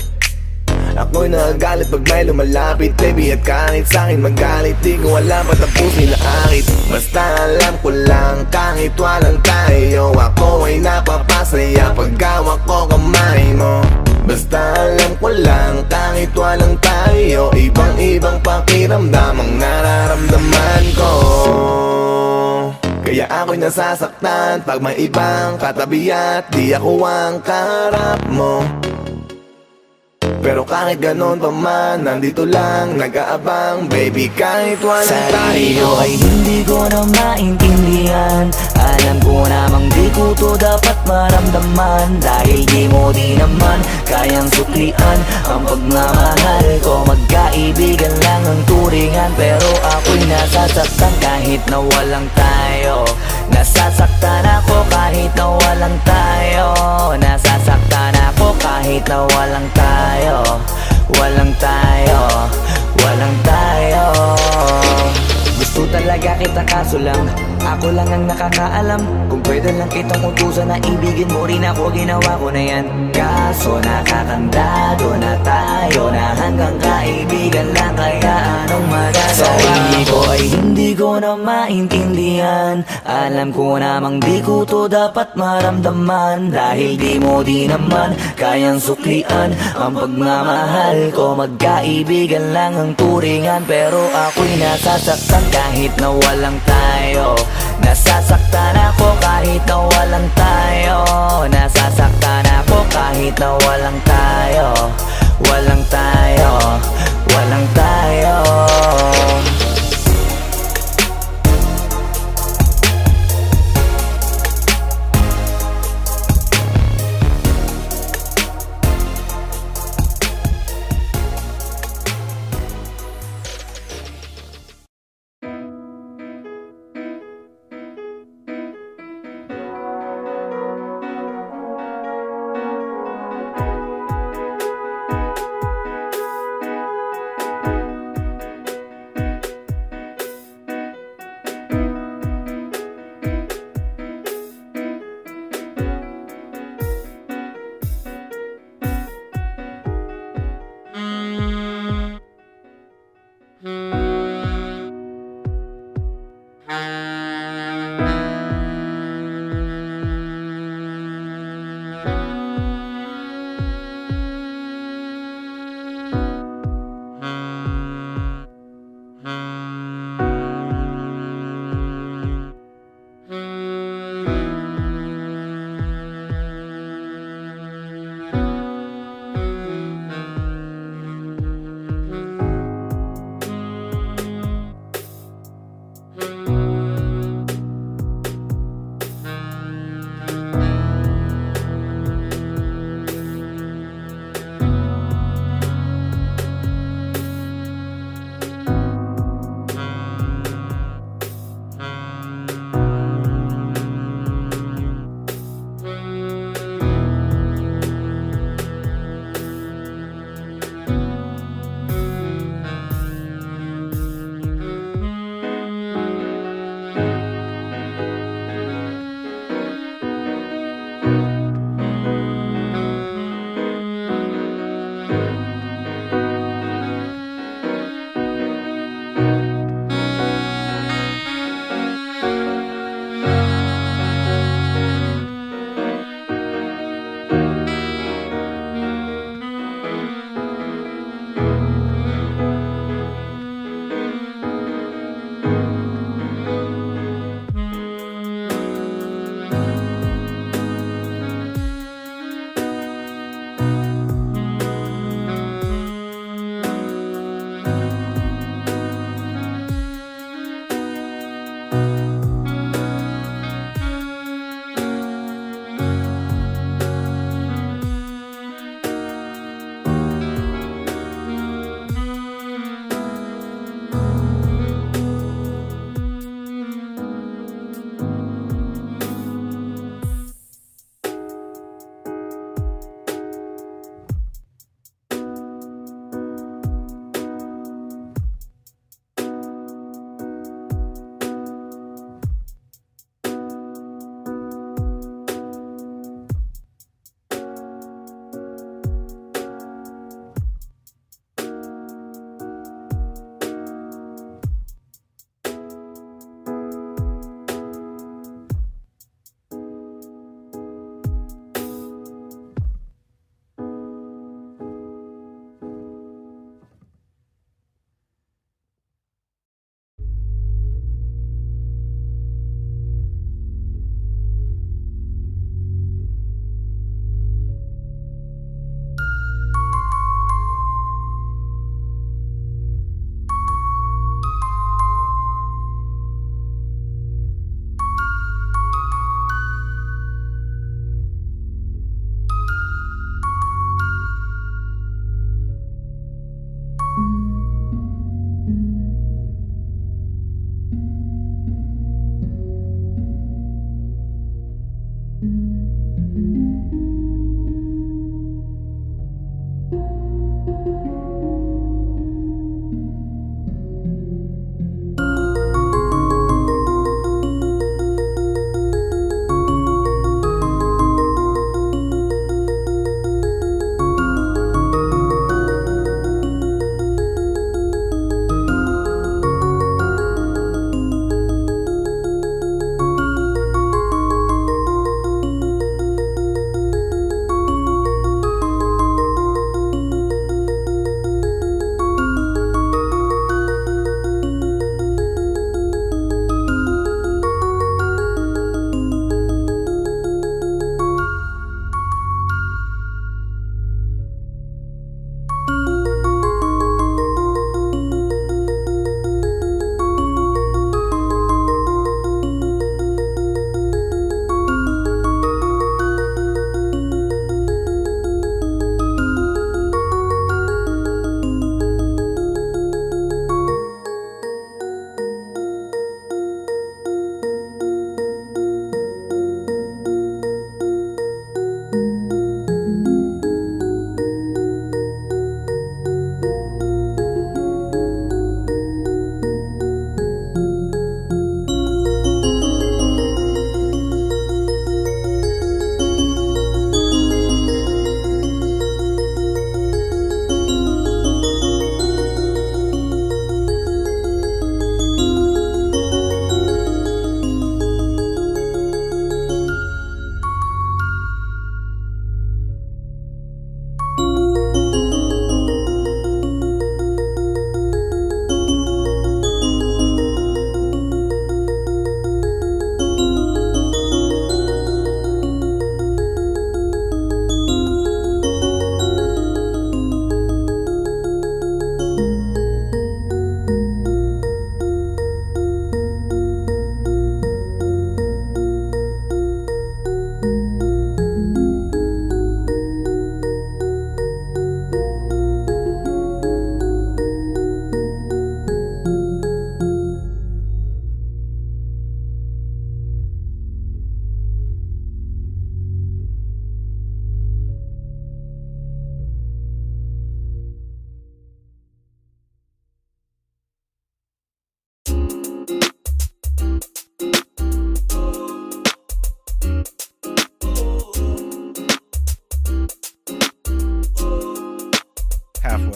Ako'y nagagalit pag may lumalapit, baby, at kahit sa'kin magalit, di ko alam ba't ang puso'y naakit. Basta alam ko lang, kahit walang tayo, ako ay napapasaya pag hawak ko kamay mo. Basta alam ko lang, kahit walang tayo, ibang-ibang pakiramdam ang nararamdaman ko. Kaya ako'y nasasaktan pag may ibang katabi at di ako ang kaharap mo. Pero kahit ganon pa man, nandito lang, nag-aabang, baby, kahit walang tayo. Ay hindi ko na maintindihan, alam ko namang di ko to dapat maramdaman. Dahil di mo di naman kayang suklian ang pagmamahal ko. Magkaibigan lang ang turingan, pero ako'y nasasaktan kahit na walang tayo. Nasasaktan ako kahit na walang tayo. Nasasaktan ako kahit na walang tayo. Walang tayo, walang tayo. Gusto talaga kita kaso lang ako lang ang nakakaalam. Kung pwede lang kitang utusan na ibigin mo rin ako, ginawa ko na yan. Kaso nakakandado na tayo na hanggang kaibigan lang, kaya anong magagawa? Sarili ko ay hindi ko na maintindihan, alam ko namang di ko to dapat maramdaman. Dahil di mo di naman kayang suklian ang pagmamahal ko. Magkaibigan lang ang turingan, pero ako'y nasasaktan kahit na walang tayo. Nasasaktan ako kahit na walang tayo. Nasasaktan ako kahit na walang tayo. Walang tayo, walang tayo.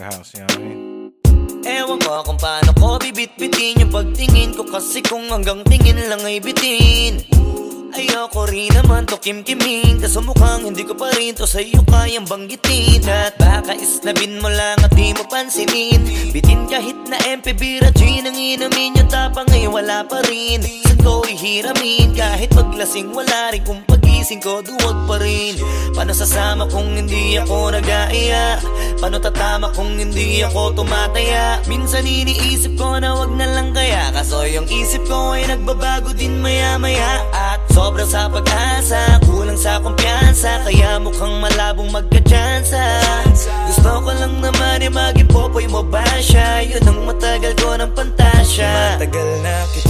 house, you know what I mean? Ewan ko kung paano ko bibit-bitin yung pagtingin ko, kasi kung hanggang tingin lang ay bitin. Ayoko rin naman to kim-kimin, kaso mukhang hindi ko pa rin to sa'yo kayang banggitin. At baka islabin mo lang at di mo pansinin, bitin kahit na MP, bira, gin ang inumin. Yung tapang ay wala pa rin, saan ko ihiramin? Kahit paglasing wala rin, kung pagising ko duwag pa rin. Paano sasama kung hindi ako nag-aaya? Paano tatama kung hindi ako tumataya? Minsan iniisip ko na wag na lang kaya, kaso yung isip ko ay nagbabago din maya-maya. At sobra sa pag-asa, kulang sa kumpiyansa, kaya mukhang malabong magka-tsansa. Gusto ko lang naman maging popoy mo ba siya? Yun ang matagal ko ng pantasya. Matagal na kita